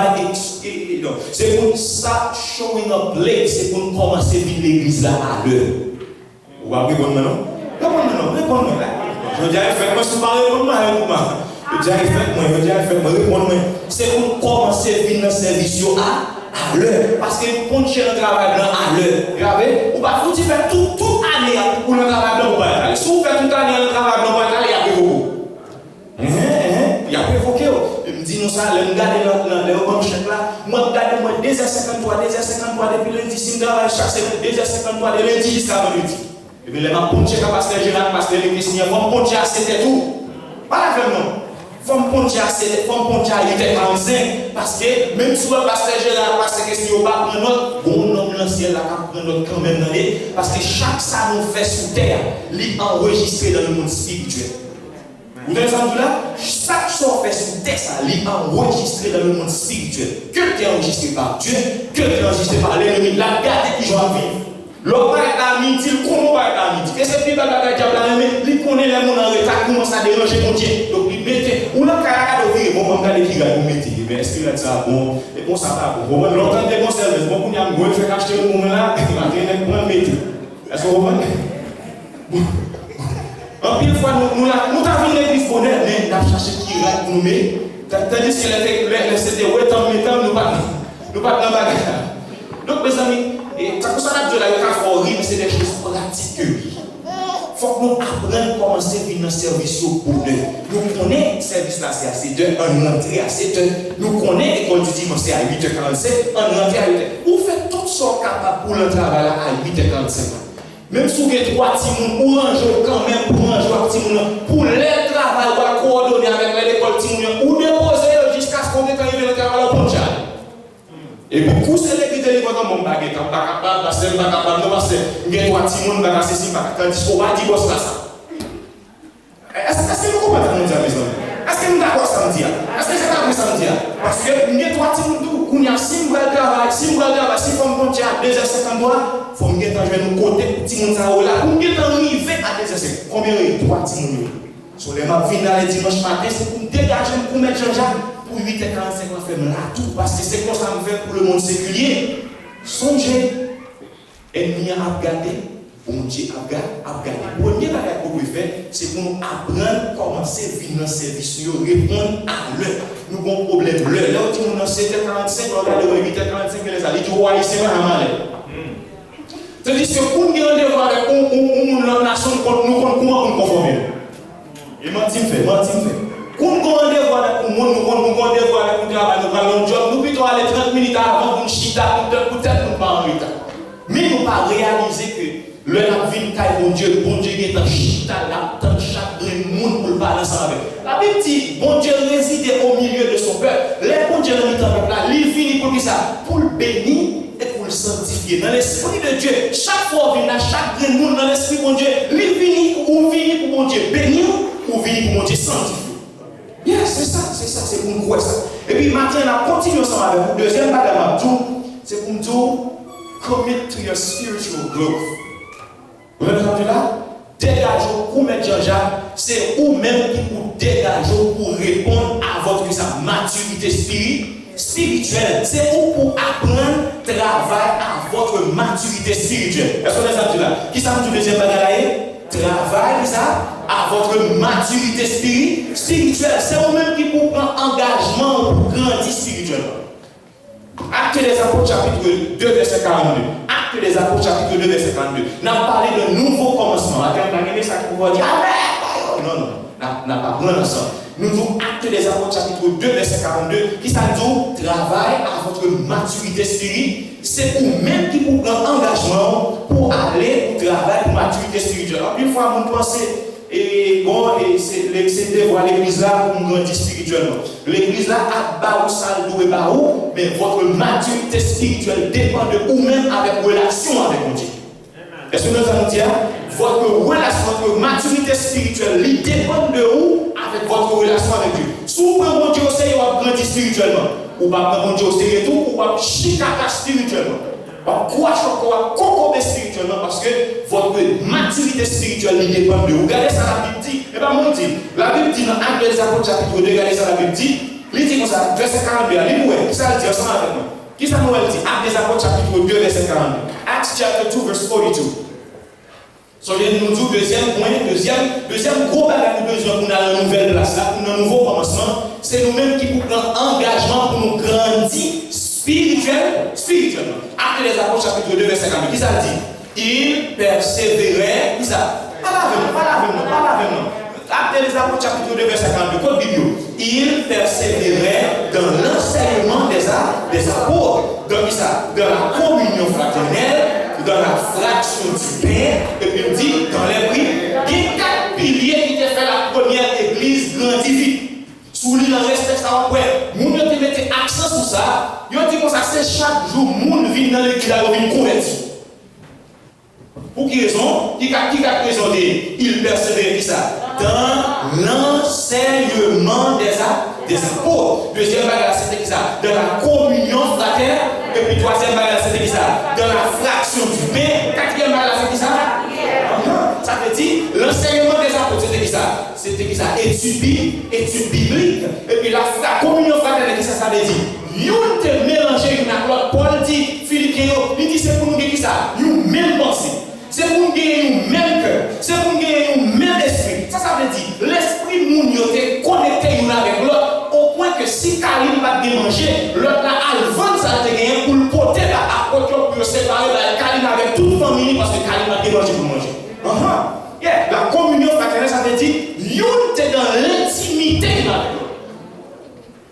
S5: c'est pour start showing up late, c'est pour nous commencer à vivre l'église là à l'heure. Vous va répondre maintenant? Répondre-moi là. Je dis, faites-moi souvent répondre avec vous. Je dis, faites-moi, répondre-moi. C'est pour commencer à vivre notre service à l'heure. Parce que nous pouvons chercher le travail blanc à l'heure. Regardez, vous ne pouvez pas faire toute année pour le travail blanc. Si vous faites toute année le travail blanc, il y a peu beaucoup. Il y a peu beaucoup. Il me dit, nous ça, le gars de l'Europe là, moi, regardez, moi, 2h53 depuis lundi, si je travaille chaque semaine, 2h53 de lundi jusqu'à vendredi. Et bien, les gens ponchent à Pasteur Gérard, Pasteur Lévis, il faut poncher à 7 et tout. Pas la même non. Il faut poncher à 7, il faut poncher à 8h45. Parce que même si le Pasteur Gérard passe question, on va prendre notre bon nom dans le ciel, là, on prend notre quand même dans les. Parce que chaque ça nous fait sous terre, il est enregistré dans le monde spirituel. Vous avez entendu là? Chaque chose fait sous terre, ça est enregistré dans le monde spirituel. Que tu es enregistré par Dieu, que tu es enregistré par l'ennemi, la garde qui joue à vivre. L'autre est à midi, il connaît pas à midi. Et c'est plus bas bagaille il connaît les gens en retard, commence à déranger mon Dieu. Donc il mettait, ou là, caractère de vie, bon, on va regarder qui va vous mettre. Mais est-ce qu'il a ça bon? Et bon, ça va bon. Longtemps de conserver, bon, il y a un gros fait acheter le moment là, il va rien pour mettre. Est-ce que vous comprenez? En pile fois, nous avons une église bonheur, mais nous avons cherché qui va nous mettre. Tandis que c'était ouais, tant nous pas dans la bagarre. Donc, mes amis, et ça concerne Dieu là, il y a mais c'est des choses pratiques. Il faut que nous apprenions comment servir dans le service au bonheur. Nous connaissons le service là, c'est à 7 heures, on rentre à 7 heures. Nous connaissons l'école du dimanche, c'est à 8h47, on rentre à 8h. Vous faites tout ça capable pour le travail à 8h45. Même si vous avez 3 timons, ou un jour quand même pour un jour pour les travail, ou à coordonner avec l'école timon, ou déposer jusqu'à ce qu'on ait quand il vient le travail au ponchal. Et beaucoup c'est les qui délivrent dans mon baguette, pas capable, parce que pas capable, non, parce que il y a 3 timons, dans la session, tandis qu'on va dire boss là ça. Est-ce que vous comprenez mon diable, mes amis? Est-ce que nous d'accord samedi? Est-ce que c'est pas vrai samedi? Parce que il y a 3 timons, il y a 6 mois de travail, 6 mois de travail, si on compte à 2h50, il faut que nous côté timons ça là, pour que nous arriver à 2h50. Combien il y a 3 timons? Sur les mains finales le dimanche matin, c'est pour me dégager, pour mettre Jean-Jacques pour 8h45 on fait là tout parce que c'est comme ça me fait pour le monde séculier. Songez, ennemi a regardé, bon Dieu a regardé. Premier bagage pour nous faire, c'est pour nous apprendre comment servir dans le service, répondre à l'heure. Nous avons un problème l'heure. Là, on a 7h45, on regarde 8h45, les alliés, tu vois, c'est pas mal. C'est-à-dire que pour nous rendez-vous avec une nation, nous comment nous conformer. Et menti me fait. Quand nous rendez-vous avec un monde, nous rendez-vous avec un travail, nous parlons de job, nous plutôt aller 30 minutes avant pour nous chita, pour peut-être nous pas en retard. Mais nous pas réaliser que le vie de bon Dieu est en chita, dans chaque monde pour le parler ensemble. La Bible dit, bon Dieu réside au milieu de son peuple. Les bon Dieu dans le peuple, il finit pour ça, pour le bénir et pour le sanctifier. Dans l'esprit de Dieu, chaque fois qu'on vient à chaque grain de monde dans l'esprit de bon Dieu, il finit ou finit pour mon Dieu bénir ou finit pour mon Dieu sanctifier. Bien, c'est ça, c'est pour nous croire ça. Et puis maintenant, on a continué ensemble avec vous. Deuxième bagage, c'est pour nous dire, commit to your spiritual growth. Vous avez entendu là? Dégageons pour mettre Jean-Jacques, c'est vous-même qui vous dégagez pour répondre à votre maturité spirituelle. C'est vous pour apprendre, travailler à votre maturité spirituelle. Est-ce qu'on est entendu là? Qui ça me dit deuxième bagage? Travail ça à votre maturité spirituelle. C'est vous-même qui vous prend engagement pour grandir spirituellement. Actes des Apôtres chapitre 2 verset 42. Actes des Apôtres chapitre 2 verset 42. Nous avons parlé de nouveau commencement. Attendez, ça qui vous dire non, n'a pas besoin de ça. Nous avons Actes des Apôtres chapitre 2 verset 42 qui ça dit travail à votre maturité spirituelle. C'est vous-même qui vous prend engagement pour aller au travail pour maturité spirituelle. Une fois, vous pensez et bon, c'est de voir l'église là pour nous grandir spirituellement. L'église là a bas ou sale doué bas ou, mais votre maturité spirituelle dépend de vous-même avec relation avec Dieu. Est-ce que nous allons dire votre relation, votre maturité spirituelle, il dépend de vous avec votre relation avec Dieu. Si vous prenez mon Dieu au sérieux, vous allez grandir spirituellement. Ou pas prendre mon Dieu au sérieux tout, ou pas chicaca spirituellement. Vous croyez encore concomber spirituellement parce que votre maturité spirituelle dépend de vous. Regardez ça, la Bible dit. Et bien, moi, je dis, la Bible dit dans Actes des Apôtres chapitre 2, regardez ça, la Bible dit. Il dit comme ça, verset 42, allez-vous, qui ça le dit ensemble avec moi? Qui ça nous dit? Actes des Apôtres chapitre 2, verset 42. Acts chapter 2, verse 42. So, nous disons deuxième point, deuxième gros bagage nous besoin pour une nouvelle place, là, pour un nouveau commencement, c'est nous-mêmes qui prenons engagement pour nous grandir spirituellement. Actes des Apôtres chapitre 2 verset 42, qui ça dit? Il persévérait, qui ça? Pas la même. Actes des Apôtres chapitre 2 verset 42, code Bible. Il persévérait dans l'enseignement des apôtres, dans qui ça? Dans la communion fraternelle, dans la fraction du pain, et puis il dit dans les prix, il y a 4 piliers qui étaient fait la première église grandit vite. Sous lui, il en restait ça après. Moun te mettait accent sur ça. Il dit comme ça, c'est chaque jour, moun vient dans l'église, il vient convertir. Pour quelle raison? Qui a présenté? Il persévère ça dans l'enseignement des apôtres. Deuxième bagage, c'était qui ça? Dans la communion fraternelle. Et puis troisième bagage, c'était qui ça? Dans la fraction du pain. Quatrième bagage, c'était qui ça? Ça veut dire l'enseignement des apôtres, c'était qui ça? C'était qui ça? Étude biblique. Et puis la communion fraternelle, qu'est-ce que ça veut dire? Nous te mélanger une à l'autre. Paul dit, Philippiens, il dit c'est pour nous qui ça? Nous même pensée. C'est pour nous gagner un même cœur. C'est pour nous gagner un même esprit. Ça veut dire l'esprit moun yo te connecté une avec l'autre au point que si Karim va te manger, l'autre là a le vent ça te gagner pour le porter à côté pour séparer la Karim avec toute famille parce que Karim va te manger pour manger. Yeah. La communion fraternelle ça veut dire yon te dans l'intimité avec l'autre.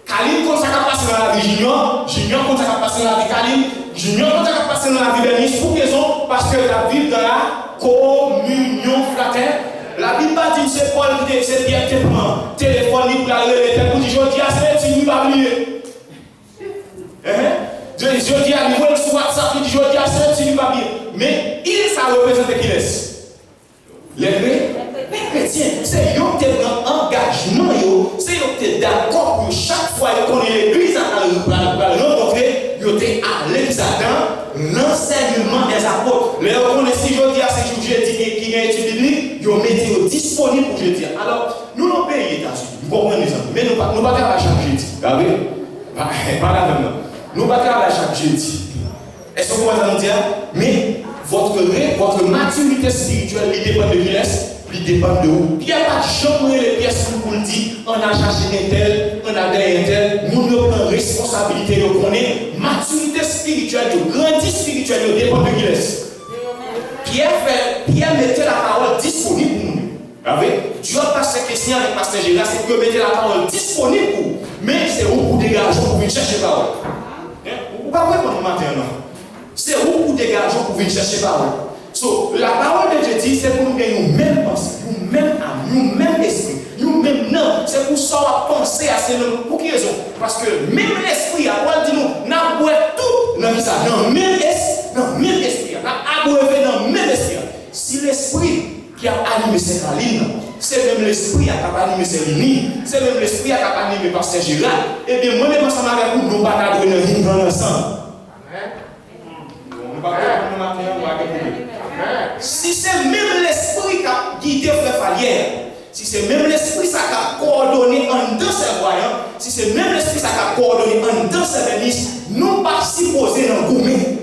S5: Karim comme ça va passer dans la vie Junior comme ça va passer dans la vie Karim. Junior, quand tu as passé dans la vie bénisse, pour raison, parce que la Bible dans la communion fraternelle, la Bible pas dit c'est Paul qui dit c'est Pierre qui prend téléphone pour la relève, pour dire je dis à c'est tu ne vas pas oublier. Je dis à lui sur WhatsApp, il dit je dis à c'est tu ne vas pas oublier. Mais il ça représente qui laisse. Les chrétiens, c'est eux qui prennent engagement, c'est eux qui sont d'accord pour chaque fois qu'on est l'église à le rencontrer, ils sont allés dans l'enseignement des apôtres. Les gens si je dis à ces jours, je dis qu'il y a une étude biblique, ils ont mis disponible pour je dire. Alors, nous comprenez ça. Mais nous ne pas travailler chaque jeudi. Regardez. Pas la même. Nous ne pas travailler chaque jeudi. Est-ce que vous comprenez dire? Mais votre maturité spirituelle, il dépend de qui laisse. Il dépend de où. Il n'y a pas de chambre les pièces pour vous le dire. On a cherché un tel, on a gagné un tel. Nous avons une responsabilité de connaître. Maturité spirituelle, de grandir spirituelle, dépend de qui laisse. Pierre mettait la parole disponible pour nous. Dieu a passé cette question avec Pasteur Gérard, c'est que mettait la parole disponible pour nous. Mais c'est où pour dégager pour venir chercher la parole. Vous ne pouvez pas répondre matin, non? C'est où pour dégager pour venir chercher la parole. So, la parole de Dieu dit, c'est pour nous gagner une même pensée, une même âme, une même esprit, une même nom. C'est pour ça qu'on penser à ces noms. Pour quelle raison? Parce que même l'esprit, à quoi dit nous, n'a pas tout dans ça. Dans le même esprit, n'a abreuvé dans le même esprit. Si l'esprit qui a animé cette ligne, c'est même l'esprit qui a animé cette ligne, c'est même l'esprit qui a animé Pasteur Gérard, et bien moi-même ensemble avec vous, nous ne pouvons pas donner une ligne dans l'ensemble. Si c'est même l'esprit qui a guidé Frère Falière, si c'est même l'esprit qui a coordonné en deux ses voyants, si c'est même l'esprit qui a coordonné en deux ses ministres, nous ne pas supposer dans le gourmet.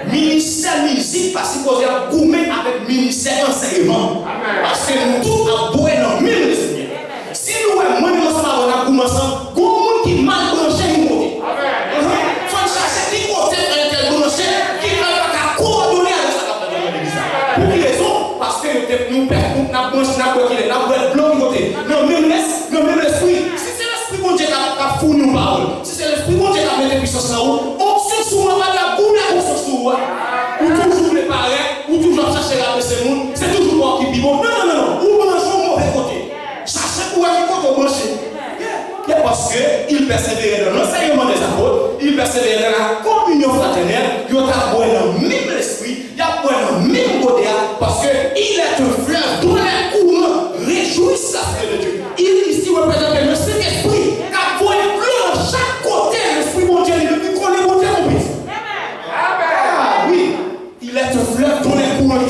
S5: Ministère musique pas supposé à gourmet avec ministère enseignement. Parce que nous tous avons besoin dans le même esprit. Si nous avons moins de ensemble à gourmet ensemble, il y a un monde qui mal branché une côté. Il faut chercher qui côté un branché qui ne va pas coordonner avec ça. Pour quelle raison? Parce que nous avons blanc côté. Non, même l'esprit. Si c'est l'esprit bon Dieu qui a fourni une parole, si c'est l'esprit bon Dieu qui a mis des puissances là-haut, option sur moi, la boule à option sur moi. Ou toujours les parents, ou toujours chercher la paix, c'est toujours moi qui dit bon. Non. Ou brancher au mauvais côté. Chercher pour aller contre brancher. Parce qu'il persévérait dans l'enseignement des apôtres, il persévérait dans la communion fraternelle, il a besoin dans le même esprit, il a besoin dans le même côté, parce qu'il est un fleuve dont les courants réjouissent la fête de Dieu. Il ici représente le Saint-Esprit qui a besoin de chaque côté, l'Esprit bon Dieu, il qu'on est bon Dieu mon fils. Ah oui, il est un fleuve dont les courants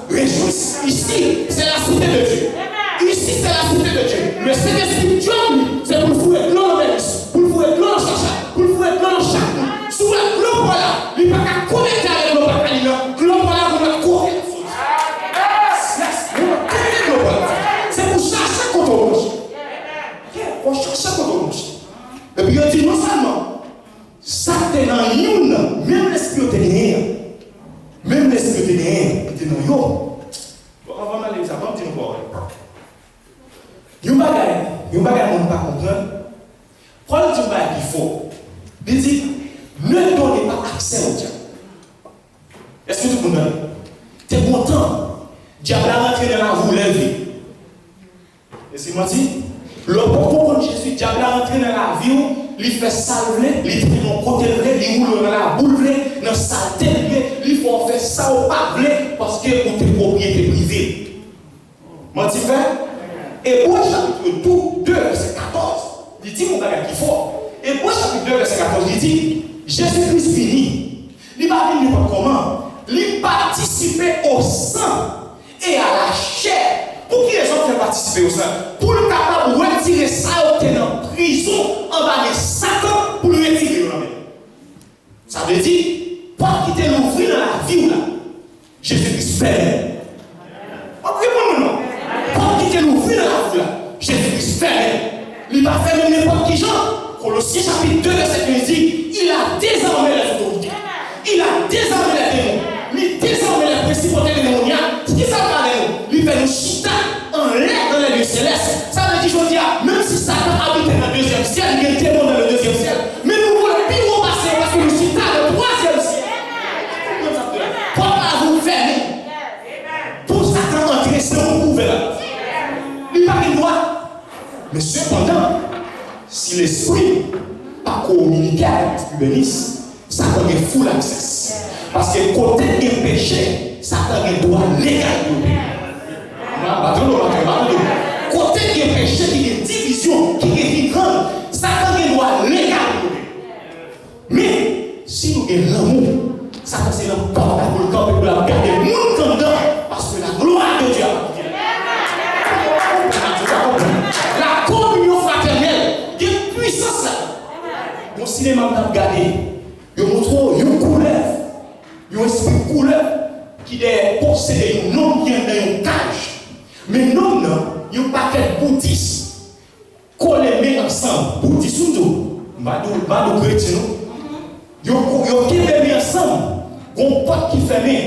S5: réjouissent. Ici, c'est la cité de Dieu. Ici, c'est la cité de Dieu. Le Saint-Esprit, Dieu, c'est pour le fouet de l'eau dans l'église, pour le fouet de l'eau dans chaque, pour le fouet de l'eau dans chaque. Sous la gloire, voilà, il ne peut pas connecter avec l'eau, gloire, voilà, vous la courez. C'est pour chercher quand on mange. Pour chercher quand on mange. Et puis, il dit non seulement, ça t'est dans une, même l'esprit est derrière. Même l'esprit est derrière, il est dans yo. On va aller, ça va me dire encore. Il y a un bagage qu'on ne peut pas comprendre. Quand il dit qu'il faut, il dit ne donnez pas accès au diable. Est-ce que tout le monde tu es content? Diable a rentré dans la roue levée. Et c'est moi dit, le propos de Jésus, diable a rentré dans la vie, il fait salver, il fait mon côté vrai, il roule dans la boule vraie, dans la saleté, il faut faire ça au pas vrai parce que pour tes propriétés privées. Moi dit fait. Et pour chapitre 2, verset 14, il dit mon bagage qui fort. Et pour chapitre 2, verset 14, il dit Jésus-Christ fini. Il va venir n'importe comment. Il participer au sang et à la chair. Pour qui les gens font participer au sang? Pour le capable de retirer ça au en prison, en bas de Satan, pour le retirer dans la main. Ça veut dire, pas quitter l'ouvrir dans la vie là. Jésus-Christ fait. Répondez-moi non. Pas quitter l'ouvrir dans la vie là. Jésus-Christ fait. Il va faire même n'importe qui genre. Colossiens chapitre 2, verset 15 dit, il a désarmé les autorités. Il a désarmé les démons. Il désarmé les principautés démoniaques. Ce qui ça va nous, il fait nous chita en l'air dans les lieux célestes. Ça veut dire, je dis, même si Satan habite dans le deuxième ciel, il y a des démons dans le deuxième ciel. Mais nous voulons plus haut passer parce que nous chita dans le troisième ciel. Pourquoi vous fermez? Pour Satan entrer, c'est un couvert. Il n'a pas le droit. Mais cependant, si l'esprit pas communiqué avec l'esprit bénisse, Satan a full access. Parce que côté du péché, Satan a droit légal. Côté du péché, qui est division, qui est grande, Satan a droit légal. Mais si nous avons l'amour, Satan c'est le porte pour le corps et pour la garder le monde dedans. Parce que la gloire de Dieu. La communion fraternelle. cinéma que tu as regardé, ils montrent une couleur, un esprit de couleur qui possède un homme qui est dans une cage. Mais non, il y a un paquet bouddhiste collés ensemble. Bouddhiste, pas de chrétien. Ils ont mis ensemble. Un pote qui fait main.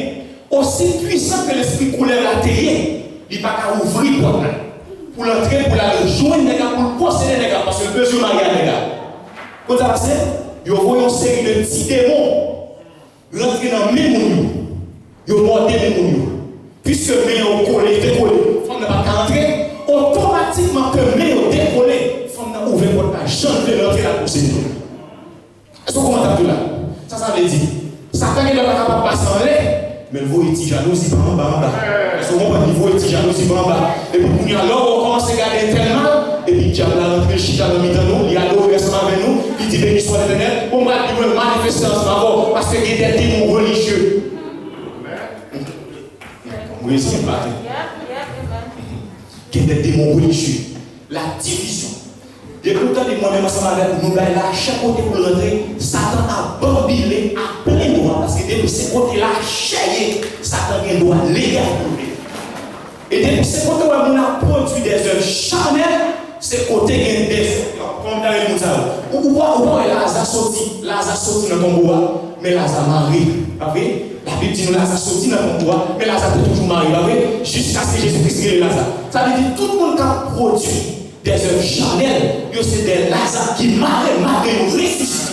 S5: Aussi puissant que l'esprit couleur la terre, il n'y a pas qu'à ouvrir la porte pour l'entrer, pour la rejoindre, pour le posséder, parce que le besoin mariage, les gars. Quand ça passe, ils ont une série de petits démons rentrer dans le même monde. Ils ont mordé le monde. Puisque les mains ont collé, décollé, il faut ne pas rentrer, automatiquement que les mains ont décollé, il faut ouvrir la porte, changer l'entrée la posséder. Est-ce que vous comprenez là? Ça veut dire, Satan n'est pas capable de passer en l'air. Mais le voit est jalousie par en bas. Parce que mon niveau est jalousie par en bas. Et puis, il y a l'homme, on commence à regarder tellement. Et puis, il y a l'entrée, le chita dans le milieu, il y a l'eau récemment avec nous. Il dit béni soit l'éternel. On va lui manifester en ce moment. Parce qu'il y a des démons religieux. Oui, c'est pas vrai. Il y a des démons religieux. La division. Et pourtant, moi-même, ensemble avec nous, là, chaque côté pour rentrer, Satan a bambilé à plein droit. Parce que depuis ce côté-là, chaillé, Satan a un droit légal pour lui. Et depuis ce côté où on a produit des œuvres charnelles, ce côté est des comme dans les moutons. Ou pas, Lazare sorti dans ton bois, mais Lazare marié. La Bible dit nous Lazare sorti dans ton bois, mais Lazare est toujours marié. Jusqu'à ce que Jésus-Christ guérit Lazare. Ça veut dire que tout le monde qui a produit des œuvres charnelles, c'est des Lazare qui malgré nous ressuscitent.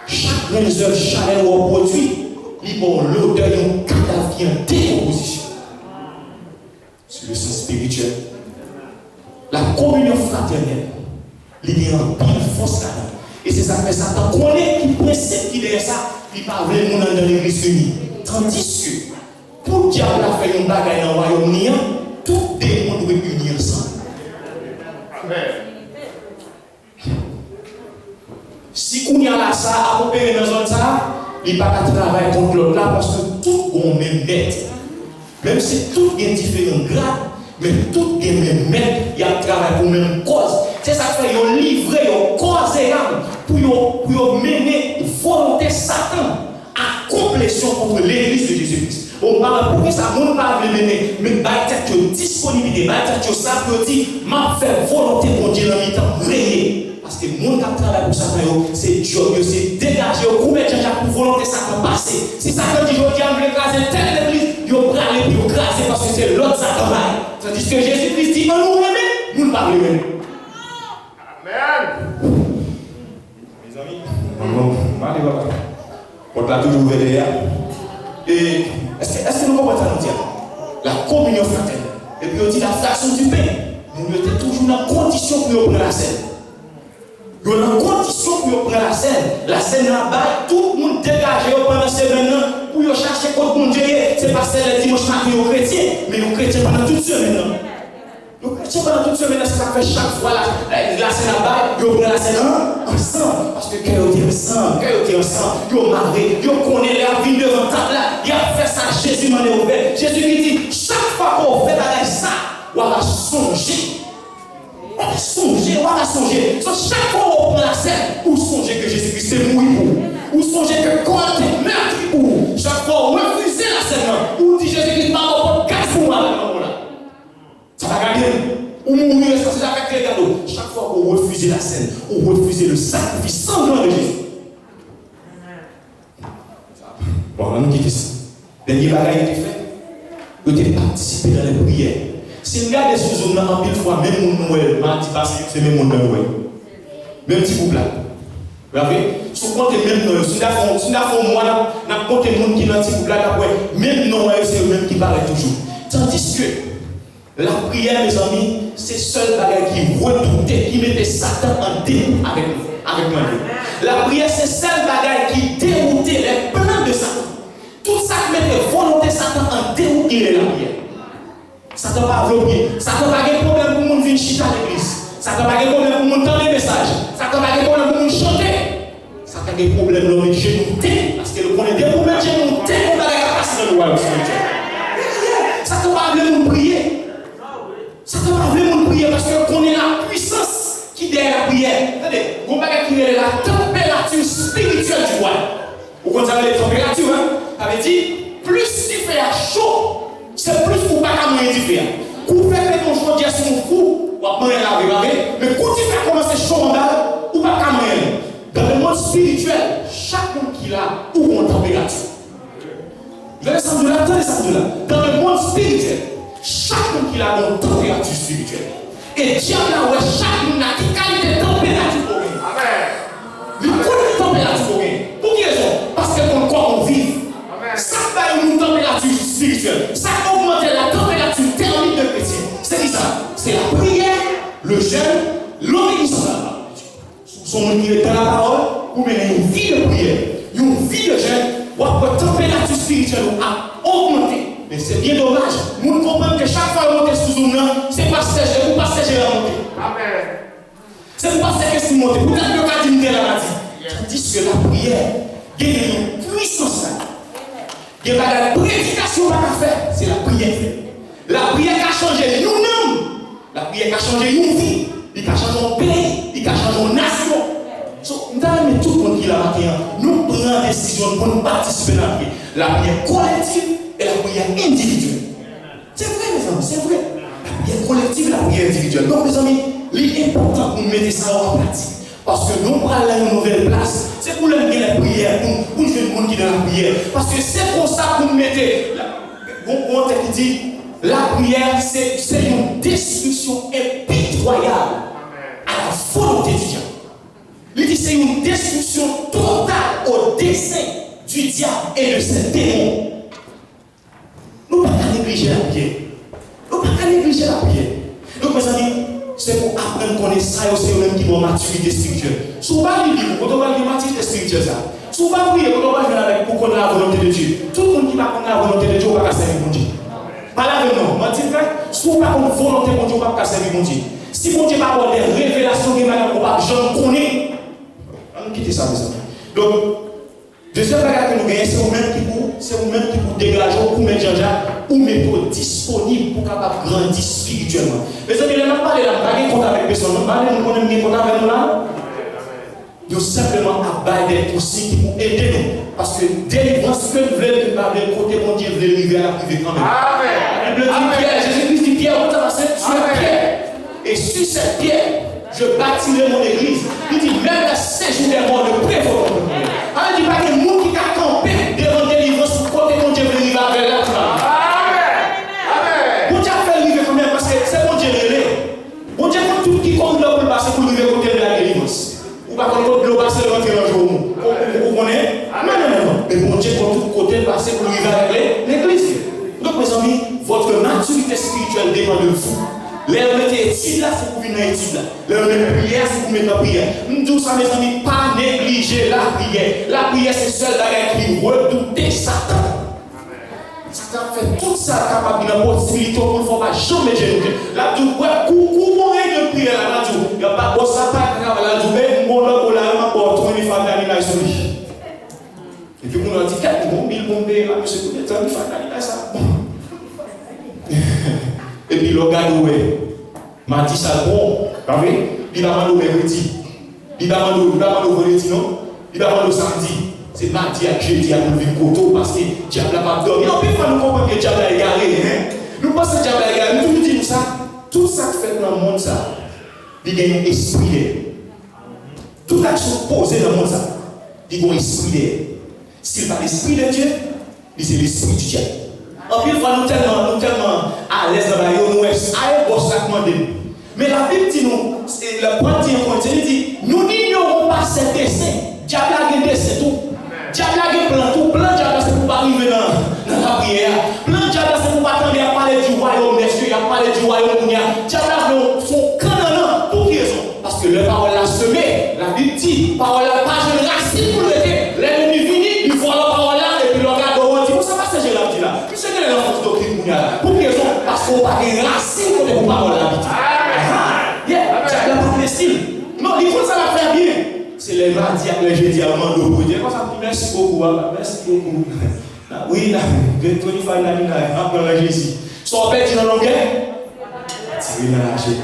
S5: Chaque œuvre charnelle ou produit, il a l'odeur d'un cadavre qui est en décomposition. C'est le sens spirituel. La communion fraternelle, il y a un pile force là-dedans. Et c'est ça que Satan connaît qui principe qui est ça, il parle de monde dans l'église unie. Tandis que, pour le diable a fait une bagaille dans le royaume niant, tout le monde doit unir ensemble. Si on y a là ça, à opérer dans zone ça, il n'y a pas de travail contre l'autre là parce que tout est même maître. Même si tout est différent grade, mais tout est même maître, il y a un travail pour la même cause. C'est ça que fait, ils ont livré, ils ont causé pour mener volonté Satan à complétion contre l'église de Jésus-Christ. On parle pour que ça ne pas le mener, mais il y a disponibilité, il y a ça qui dit, m'a fait volonté pour Dieu dans le temps réel. Parce que le monde qui travaille pour Satan, c'est job, c'est dégager, pour mettre pour volonté Satan passer. Si Satan dit, je veux écraser telle église, il va aller pour écraser parce que c'est l'autre Satan. Tandis que Jésus-Christ dit, on nous remet, nous ne parlons pas. Amen. Mes amis, on l'a toujours ouvert. Et est-ce que nous comprenons ça nous dire? La communion fraternelle. Et puis on dit la fraction du pain. Nous étions toujours dans la condition pour prendre la scène. Nous sommes dans la condition pour prendre la scène. La scène là-bas, tout le monde dégagé pendant ces semaines pour chercher contre mon Dieu. C'est pas le dimanche matin aux chrétiens, mais aux chrétiens pendant toute semaine. Les chrétiens pendant toute semaine, ça fait chaque fois la scène là-bas, ils prennent la scène ensemble. Parce que quand ils ensemble, ils marrent, ils connaissent la vie devant table là. Ils ont fait ça, Jésus m'en est ouvert. Jésus lui dit, chaque fois qu'on fait ça, on va songer. On va songer. So, chaque fois qu'on prend la scène, ou songer que Jésus-Christ est mort pour. Ou songer que quand tu es meurtri pour. Chaque fois on refuse la scène, ou dit Jésus-Christ m'a encore 4 fois. Ça va gagner. Ou mourir, ça c'est avec les cadeaux. Chaque fois qu'on refuse la scène, on refuse le sacrifice sanglant de Jésus. Bon, on va nous quitter ça. Dernier bagage qui était fait, vous avez participé dans les prières. Si vous regardez ce zone là en pile fois, même mon Noël, mardi passé, c'est même mon Noël. Même petit couple là. Vous voyez? Si vous comptez même Noël, si vous avez moi, vous avez compté le monde qui est dans le petit couple là, même Noël, c'est le même qui paraît toujours. Tandis que la prière, mes amis, c'est le seul bagage qui redoutait, qui mettait Satan en déroute avec moi. La prière, c'est le seul bagage qui déroutait les plans de Satan. Tout ça qui mettait volonté Satan en déroute, il est la prière. Satan pas bloqué. Satan n'a pas de problème pour nous venir chiter à l'église. Satan n'a pas de problème pour nous entendre les messages. Satan n'a pas de problème pour nous chanter. Satan a des problèmes dans les genoux. Parce que le connaît des problèmes de genoux. On a la capacité de voir le Seigneur. Satan n'a pas de nous prier. Satan n'a pas de nous prier parce qu'on connaît la puissance qui est derrière la prière. la température spirituelle du roi. Vous connaissez les températures, hein? Ça veut dire, plus il fait chaud, c'est plus pour pas qu'à manger du fer. Quand vous faites ton chaud, c'est son fou, ou à manger laver, mais quand il fait commencer chaud en bas, ou pas qu'à manger. Dans le monde spirituel, chaque monde qui a ou une température. Vous avez ça de là, attendez ça de là. Dans le monde spirituel, chaque monde qui a une température spirituelle. Et Dieu a chaque monde a une qualité de température pour lui. Amen. Il connaît la température pour lui. Pour quelle raison? Parce que comme quoi on vit. Ça va une température spirituelle. Ça augmente la température thermique de chrétien. C'est ça. C'est la prière, le jeûne, l'obéissance à la parole. Son monde qui est dans la parole, pour mener une vie de prière, une vie de jeûne, votre température spirituelle a augmenté. Mais c'est bien dommage. Nous comprenons que chaque fois que vous montez sous une c'est pas sécher, vous pas sécher la montée. Amen. C'est pour pas sécher sous montée. Vous avez le cas d'une telle maladie. Tandis que la prière, il y a une puissance. Il y a la prédication à faire. C'est la prière. La prière qui a changé nous-mêmes. La prière qui a changé nos vies. Il a changé mon pays. Il a changé mon nation. Nous avons tout le monde qui l'a marqué. Nous prenons des décisions pour nous participer à la prière. La prière collective et la prière individuelle. C'est vrai, mes amis, c'est vrai. La prière collective et la prière individuelle. Donc, mes amis, il est important pour nous mettre ça en pratique. Parce que nous prenons une nouvelle place. C'est pour nous mettre la prière, pour nous faire le monde qui est dans la prière. Parce que c'est pour ça que nous mettons. On te dit, la prière, c'est une destruction impitoyable à la volonté du diable. Il dit c'est une destruction totale au dessein du diable et de ses démons. Nous ne pouvons pas négliger la prière. Nous ne pouvons pas négliger la prière. Donc, mes amis, c'est pour apprendre qu'on est ça, c'est eux-mêmes qui vont maturité spirituelle. Souvent, il dit, quand on va dire maturité spirituelle, ça. Souvent, oui, quand on va jouer avec pour connaître la volonté de Dieu. Tout le monde qui va connaître la volonté de Dieu, on va servir mon Dieu. Pas la même non. Moi, je dis, souvent, on volonté de Dieu, on va servir mon Dieu. Si mon Dieu va avoir des révélations qui vont pas, je ne connais. On va quitter ça, mes amis. Donc, deuxième bagage que nous gagnons, c'est vous-même qui pour dégager ou mettre Jean-Jacques ou mettre disponible pour capable grandir spirituellement. Les amis, on n'a pas de compte avec personne, on n'a pas de compte avec nous là. Nous simplement à des conseils qui vont aider nous. Parce que délivrance que nous voulons pas le côté mon Dieu veut arriver à la privée quand même. Amen. La Bible dit Pierre, Jésus-Christ dit Pierre, on t'a passé sur pierre. Et sur cette pierre, je bâtirai mon église. Il dit même la séjour des morts ne prévaut pas. Il dit pas que le monde qui a campé devant délivrance pour côté mon Dieu veut arriver avec la femme. Amen. Mon Dieu a fait arriver quand même parce que c'est mon Dieu relais. Mon Dieu pour tout qui compte là pour passer pour arriver côté de la délivrance. Ou pas qu'on peut passer le rentrer un jour. Vous connaissez? Non. Mais mon Dieu pour tout côté passer pour arriver avec l'église. Donc mes amis, votre maturité spirituelle dépend de vous. Les mettez études là, c'est pour venir dans l'étude là. Les mettez prière, c'est pour mettre en prière. Nous disons ça, mes amis, pas négliger la prière. La prière, c'est seul bagage qui redouter Satan. Satan fait tout ça capable de la possibilité pour ne pas jamais gérer. Là, tu vois, coucou, mon règle de prière là, il n'y a pas de ça, pas grave, là, tu mets mon logo là, ma porte, on est famille dans son lit. Et puis, on a dit, 4 000 bombes, monsieur, vous êtes en famille dans ça. Et puis le gars m'a dit ça bon, il va demander mercredi, il va demander vendredi non, il va demander samedi. C'est mardi à jeudi à nous vivre coteau parce que diable n'a pas dormi. En plus, nous comprenons que diable a égaré. Nous pensons que diable a égaré. Nous disons ça. Tout ça qui fait dans le monde, ça, il y a un esprit. Toute action posée dans le monde, ça, il y a un esprit. S'il n'y a pas l'esprit de Dieu, c'est l'esprit du diable. En plus, nous tellement à l'aise dans la vie, nous sommes à mais la Bible dit nous, le point dit, nous n'ignorons pas ces desseins. Diable a un dessein tout. Diable a un plan tout. Plan diable c'est pour pas arriver dans la prière. Plan diable c'est pour pas attendre à parler du royaume des cieux, à parler du royaume du diable a son canon. Pour qui raison? Parce que la parole a semé. La Bible dit, parole a pas de racine pour l'été. L'ennemi vient, il voit la parole là, et puis le regarde au dit, vous savez pas ce que j'ai là, dit là. Puis c'est que les enfants de doctrine pour qui raison? Parce qu'on n'a pas de racine pour les paroles là. Diable n'a pas de style. Non, il faut ça la faire bien. C'est les mardis après jeudi à Mando pour dire, merci beaucoup, merci beaucoup. Oui, là, je vais te faire la ligne après Jésus. Son père dit dans l'anglais, tirez dans la chaîne.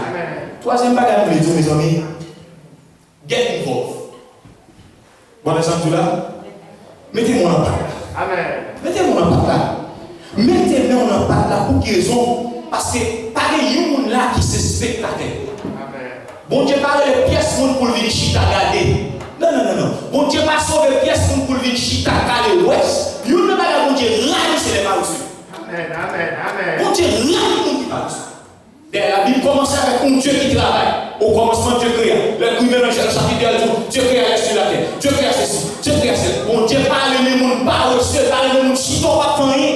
S5: Troisième bagage pour les deux, mes amis, get involved. Bon exemple là. Mettez-moi en pâte là.
S6: Amen.
S5: Mettez-moi en pâte là. Mettez-moi en pâte là pour quelle raison? Parce que pas de gens là qui se spectateur.
S6: Amen.
S5: Bon Dieu parle de pièces pour venir chita garder. Non. Bon Dieu pas sauver pièces pour venir chita garder ouest. Nous ne pas bon Dieu là c'est les marousses.
S6: Amen.
S5: Bon Dieu là qui parle. La Bible commence avec un Dieu qui travaille. Au commencement, Dieu créa. Le premier mélange, le chapitre de Dieu créa sur la terre. Dieu créa ceci. Dieu créa cela. Bon Dieu parle les gens, parle seul, parle les gens, chiton, pas faire rien.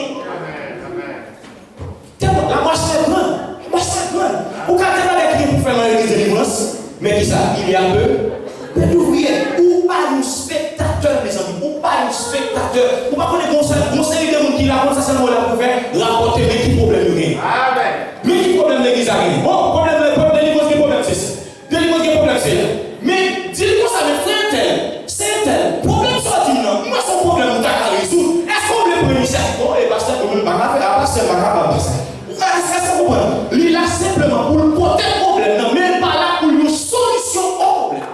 S5: La marche est grande. La marche est grande. Vous avez parlé pour faire l'église de délivrance. Mais qui ça? Il y a peu d'ouvriers. Ou pas de spectateurs, mes amis. Ou pas de spectateurs. Ou pas de conseils de gens qui la ça, c'est là pour faire rapporter mais qui problème rien.
S6: Amen.
S5: Mais qui problème l'église a rien? Bon, problème de délivrance, quel problème c'est ça? Délivrance, quel problème c'est là? Mais dis-moi ça, mais frère, c'est tel. Problème soit dit non. Moi, son problème, on t'a résoudre. Est-ce qu'on veut prendre l'initiative? Bon, et pasteur, on ne va pas faire. Ah, pasteur, on ne va pas faire ça. Est-ce que vous comprenez? Il a simplement pour le porter le problème, non, mais pas là pour une solution au problème.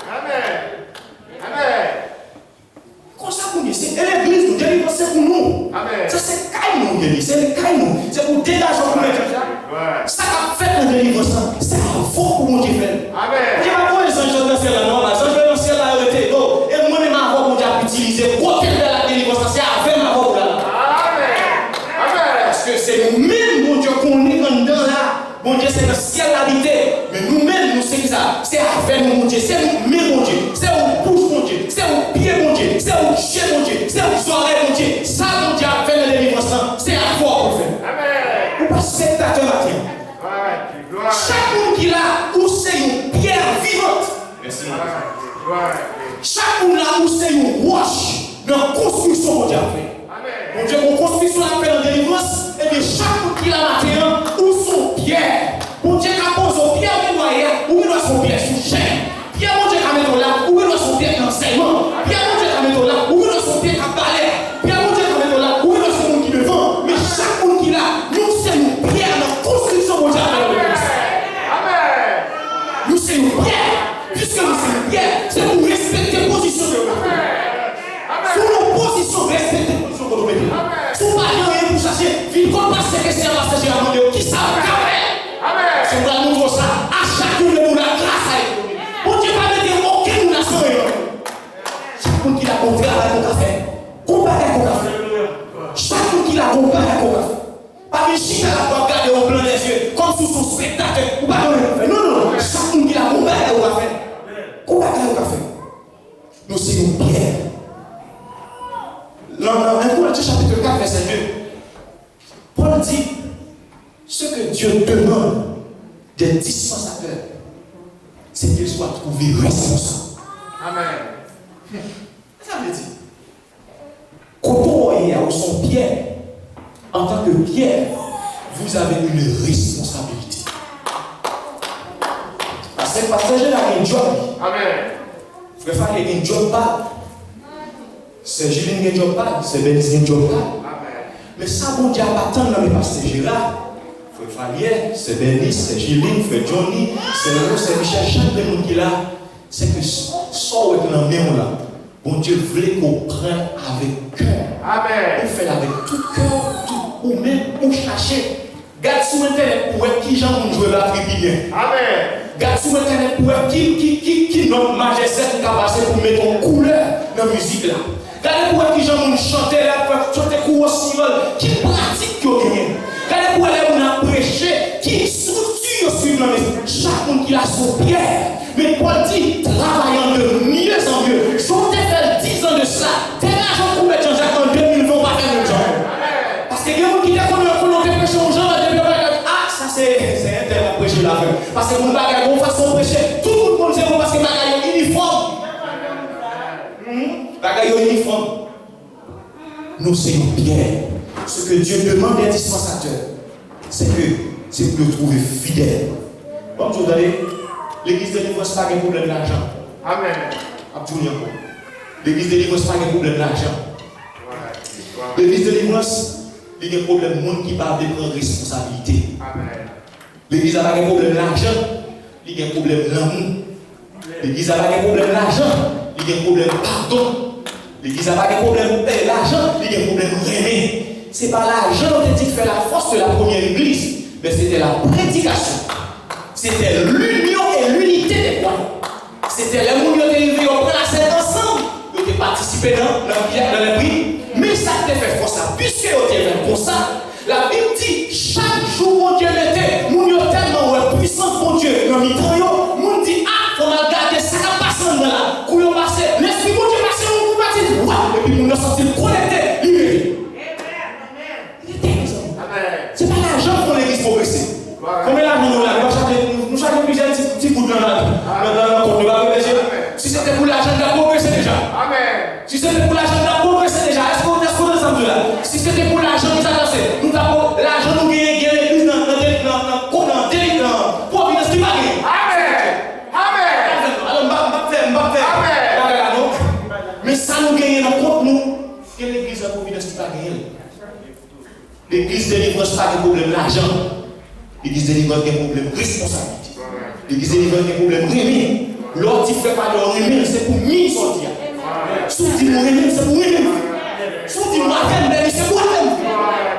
S6: Amen.
S5: Comme ça, vous dites, c'est l'église, nous délivrons, c'est pour nous.
S6: Amen.
S5: Ça, c'est caille-nous, c'est caille-nous. C'est pour dégager pour mettre. Ça qu'a fait le délivrance, c'est un faux pour mon Dieu fait.
S6: Amen.
S5: Je ne vais pas voir les anges dans le ciel là, non, les anges dans le ciel là, arrêtez. Et moi-même, ma voix, mon Dieu a utilisé, côté de la délivrance, c'est avec ma voix là. Parce que c'est nous-mêmes, mon Dieu, qu'on est dedans là. Mon Dieu, c'est le ciel habité. Mais nous-mêmes, nous c'est ça. C'est avec nous, mon Dieu. C'est nous-mêmes, mon Dieu. C'est au bouche, mon Dieu. C'est au pied, mon Dieu. C'est au chien, mon Dieu. C'est aux oreilles, mon Dieu. Ça, mon Dieu, a fait la délivrance. C'est à toi qu'on fait.
S6: Amen.
S5: Ou pas spectateur matin. Chaque monde qui là, où c'est une pierre vivante.
S6: Merci.
S5: Chaque monde là, où c'est une roche dans la construction, mon Dieu, a fait. Mon Dieu, mon construction a fait la délivrance. Et bien, chaque monde qui là matin, où sont pierres. Mon Dieu, qui pose aux pierres de moyens, où il doit son pierre sous chaîne. Pierre, mon Dieu, qui met là, où il doit son pierre d'enseignement. Pierre, mon Dieu, qui met là, où il doit son pierre à balai. Pierre, mon Dieu, qui met là, où il doit son monde qui devant. Mais chaque monde qui là, nous c'est une pierre dans la construction, mon Dieu, a fait la délivrance. Nous c'est une pierre. Puisque nous sommes une pierre, c'est pour respecter la position de nous. Sous nos positions, respecter la position de nous. Sous pas rien pour chercher, vite comme passer que c'est un passager à demander qui ça va. Si on va nous voir ça, à chacun de nous la grâce à lui. Mon Dieu va mettre aucune nation. Chaque monde qui l'a comparé à café. Comparé à café. Chaque monde qui l'a comparé à café. Pas une chita la pour regarder au blanc des yeux, comme sous son spectacle. Ou pas de non. Chaque monde qui l'a comparé au café. Comparé au café. Nous c'est une pierre. Dans 1 Corinthiens chapitre 4, verset 2, Paul dit ce que Dieu demande des dispensateurs, c'est qu'ils soient trouvés responsables.
S6: Amen.
S5: Ça veut dire, quand on voyait à son pierre, en tant que pierre, vous avez une responsabilité. Parce que le passager a un job.
S6: Amen.
S5: Frère, il y a un job pas. C'est Julien qui a un job pas, c'est Beniz qui a un job pas. Mais ça, bon Dieu, pas tant dans les pasteurs Gérard. Frère Falier, c'est Beniz, c'est Julien, frère Johnny, c'est Léo, c'est Michel, chaque monde qui est là. C'est que sans être dans le même là, bon Dieu voulait qu'on prenne avec cœur.
S6: Amen.
S5: On fait avec tout cœur, tout, ou même on chercher. Garde sur internet pour voir qui gens vont jouer la bien.
S6: Amen.
S5: Garde sur internet pour voir qui notre majesté est capable pour mettre en couleur dans la musique là. Regardez pour voir qui gens vont chanter là, chanter cours civil, qui pratique qui rien. Regardez pour aller on a prêché, qui structure suivre la musique. Chaque monde qui a son pierre. Mais Paul dit, travaillant de mieux en mieux. Si on te fait 10 ans de cela, t'es l'argent pour mettre Jean-Jacques en 2020, on va faire le genre. Parce que les gens qui disent qu'on a prêché aux gens, ah, ça c'est un tel à prêcher la fin. Parce que mon bagage, on façon prêcher, tout le monde sait parce que bagage est uniforme. Bagage est uniforme. Nous, c'est une pierre. Ce que Dieu demande des dispensateurs, c'est pour le trouver fidèle. Bon, vous allez. L'église de délivrance n'a pas de problème d'argent.
S6: Amen.
S5: L'église de délivrance n'a pas de problème d'argent. L'église de délivrance, il y a un problème de monde qui parle de prendre responsabilité.
S6: Amen.
S5: L'église n'a pas de problème d'argent, il y a un problème d'amour. L'église n'a pas de problème d'argent, il il y a un problème pardon. L'église n'a pas de problème l'argent, il y a un problème rené. Ce n'est pas l'argent qui fait la force de la première église, mais c'était la prédication. C'était l'union et l'unité des croyants. C'était les gens qui ont été on prend la scène ensemble, qui ont participé dans le prix. Mais ça te fait force, puisque vous êtes comme ça. La Bible dit, chaque jour, mon Dieu mettait, mon Dieu tellement puissant, mon Dieu, dans le temps, mon dit, ah, on a gardé ça qui passe dans là, où on passe, l'esprit, mon Dieu, passe, on va dire, et puis on a senti connecté, c'est pas l'argent pour l'église progresser. Combien d'argent nous avons? Nous chargeons plusieurs petits bouts dans la compte. Si c'était pour l'argent de la progresser déjà. Si c'était pour l'argent de la progresser déjà, est-ce qu'on est ensemble là? Si c'était pour l'argent nous avancer, nous avons l'argent nous gagner l'église dans Providence qui va gagner. Alors mais ça nous gagne dans compte nous que l'église de Providence qui va gagner. L'église de délivrance pas de problème l'argent. L'église de délivrance a un problème de responsabilité. L'église de délivrance a un problème de remis. L'autre qui fait pas de remis, c'est pour mille sortir. Si vous dites remis, c'est pour remis. Si vous dites moi, c'est pour remis.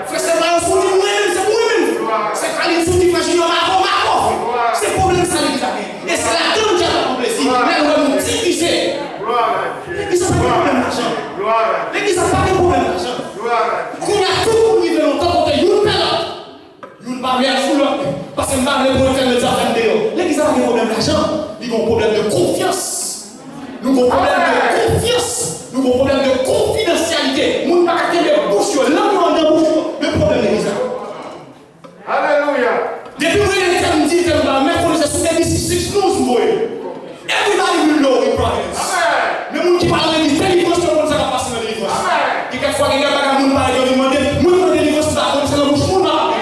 S5: Frère, c'est pas si vous dites remis, c'est pour remis. C'est quand les sous-titres frère junior, c'est problème ça l'église a gagné. Et c'est la grande qui a un plaisir. Mais on va nous diviser. L'église n'a pas de problème d'argent. L'église n'a pas de problème d'argent. Qu'on a tout pour vivre longtemps, qu'on a une période. Une barrière sous l'autre. Parce que nous avons les problèmes de affaires dehors. L'église n'a pas de problème d'argent. Nous avons un problème de confiance. Nous avons un problème de confiance. Nous avons un problème de confidentialité. Nous n'avons pas de bouche, l'environnement de bouche. Le problème de l'église.
S6: Alléluia.
S5: Depuis que nous avons dit que nous avons mettre sous l'église 6 nous everybody will know in Providence. Mais nous qui parlons de l'église, délivrance, tout le monde va passer dans la délivrance. Et quelquefois, il y a des gens qui parlent de demander, nous avons délivrance, c'est la bouche, nous n'avons pas.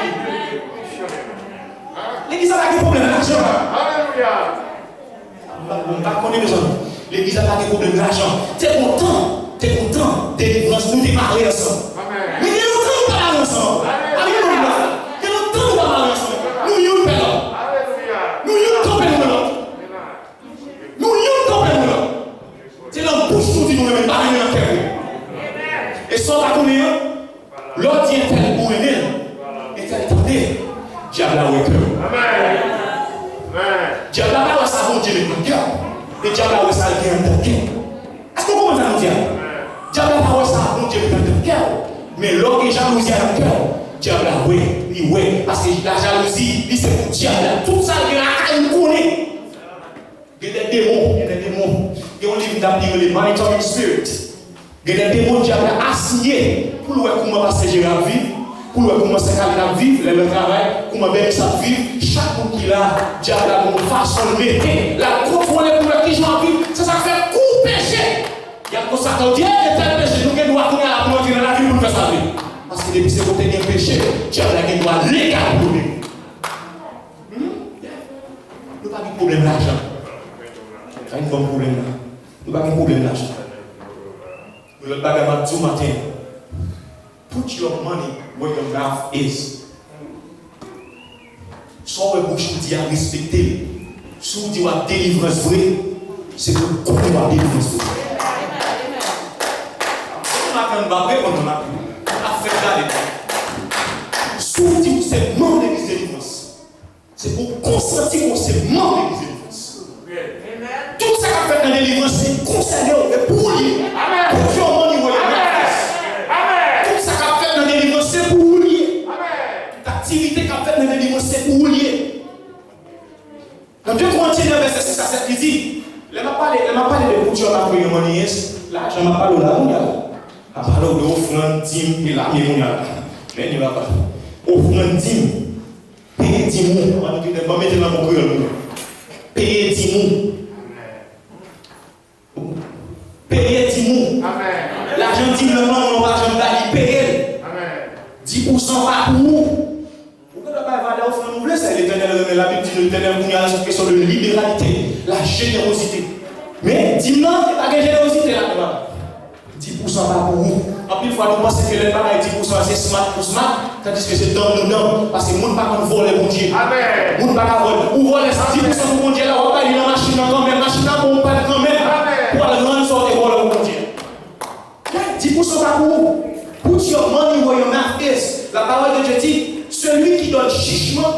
S5: L'église n'a pas de problème d'argent.
S6: Alléluia.
S5: On ne connaît pas besoin. L'église n'a pas de problème d'argent. T'es content, délivrance, nous démarrer ensemble. Mais il y a longtemps nous parlons ensemble. Alléluia. Il y a longtemps nous parlons ensemble. Nous y sommes. Nous y sommes. Nous y sommes. C'est dans la bouche nous disons, mais pas dans le cœur. Et sans la connaître, l'autre dit tel ou tel. Et tel attendez. Diable a ouais cœur. Diable a ouais ça bon Dieu dans le cœur. Et diable a ouais ça dans le cœur. Est-ce qu'on comprend ça nous dire? Diable a ouais ça bon Dieu dans le cœur. Mais l'autre est jalousie dans le cœur. Diable a ouais, parce que la jalousie, c'est pour diable. Tout ça, il y a un connaît. Il y a des démons. Il y a un livre d'appelé les monitoring spirits. Il y a des démons qui ont assigné pour voir comment va se gérer la vie, pour voir comment se calmer la vie, le travail, comment bien ça vivre. Chaque monde qui a, diable a une façon de mettre, la contrôler pour voir qui joue en vie. Ça fait coup péché. Il y a comme ça qu'on dit, il y a tel péché, nous devons tourner à la plante dans la vie pour faire sa vie. Parce que depuis ce côté il y a un péché, diable a un droit légal pour lui. Nous n'avons pas de problème d'argent. Il y a un bon problème là. Nous n'avons pas de problème d'argent. Nous n'avons pas de problème tout matin. Put your money where your mouth is. Sans le bouche qui dit à respecter. Si vous dites à délivrance vraie, c'est pour continuer à délivrance vraie. On ne va pas répondre à faire garder. Si vous dites que c'est membre de l'église de délivrance, c'est pour consentir que c'est membre de l'église de délivrance. Tout ça qu'on fait dans la délivrance, c'est concerné et pour lui. Pour your money where your mouth is. Tout ça qu'on fait dans la délivrance, c'est pour lui. Toute activité qu'on fait dans la délivrance, c'est pour lui. Dans 2 Corinthiens, verset 6 à 7, il dit, il m'a parlé de put your money is, là, je m'a parlé là, on y a. Il m'a parlé de offrande, dîme, et là, il y a. Mais il va pas. Offrande, dîme, payer 10 mots, on va mettre dans mon cœur. Payer 10 mots. Payer 10 mots. L'argent dit le nom, on va jamais payer. 10% par pour nous. Pourquoi ne pas aller offrir nous blesser? L'Éternel, la Bible dit l'Éternel, il y a une question de libéralité, la générosité. Mais dis-moi, il n'y a pas de générosité là-dedans. 10% par pour nous. En plus, il faut nous penser que les parents 10% c'est smart pour smart, tandis que c'est dans parce que les gens ne peuvent pas voler mon Dieu. Les gens ne peuvent pas voler. Ou voler 10% pour mon Dieu, là, on va aller dans la machine quand même, machine là, on va pas quand même. Pour aller rendre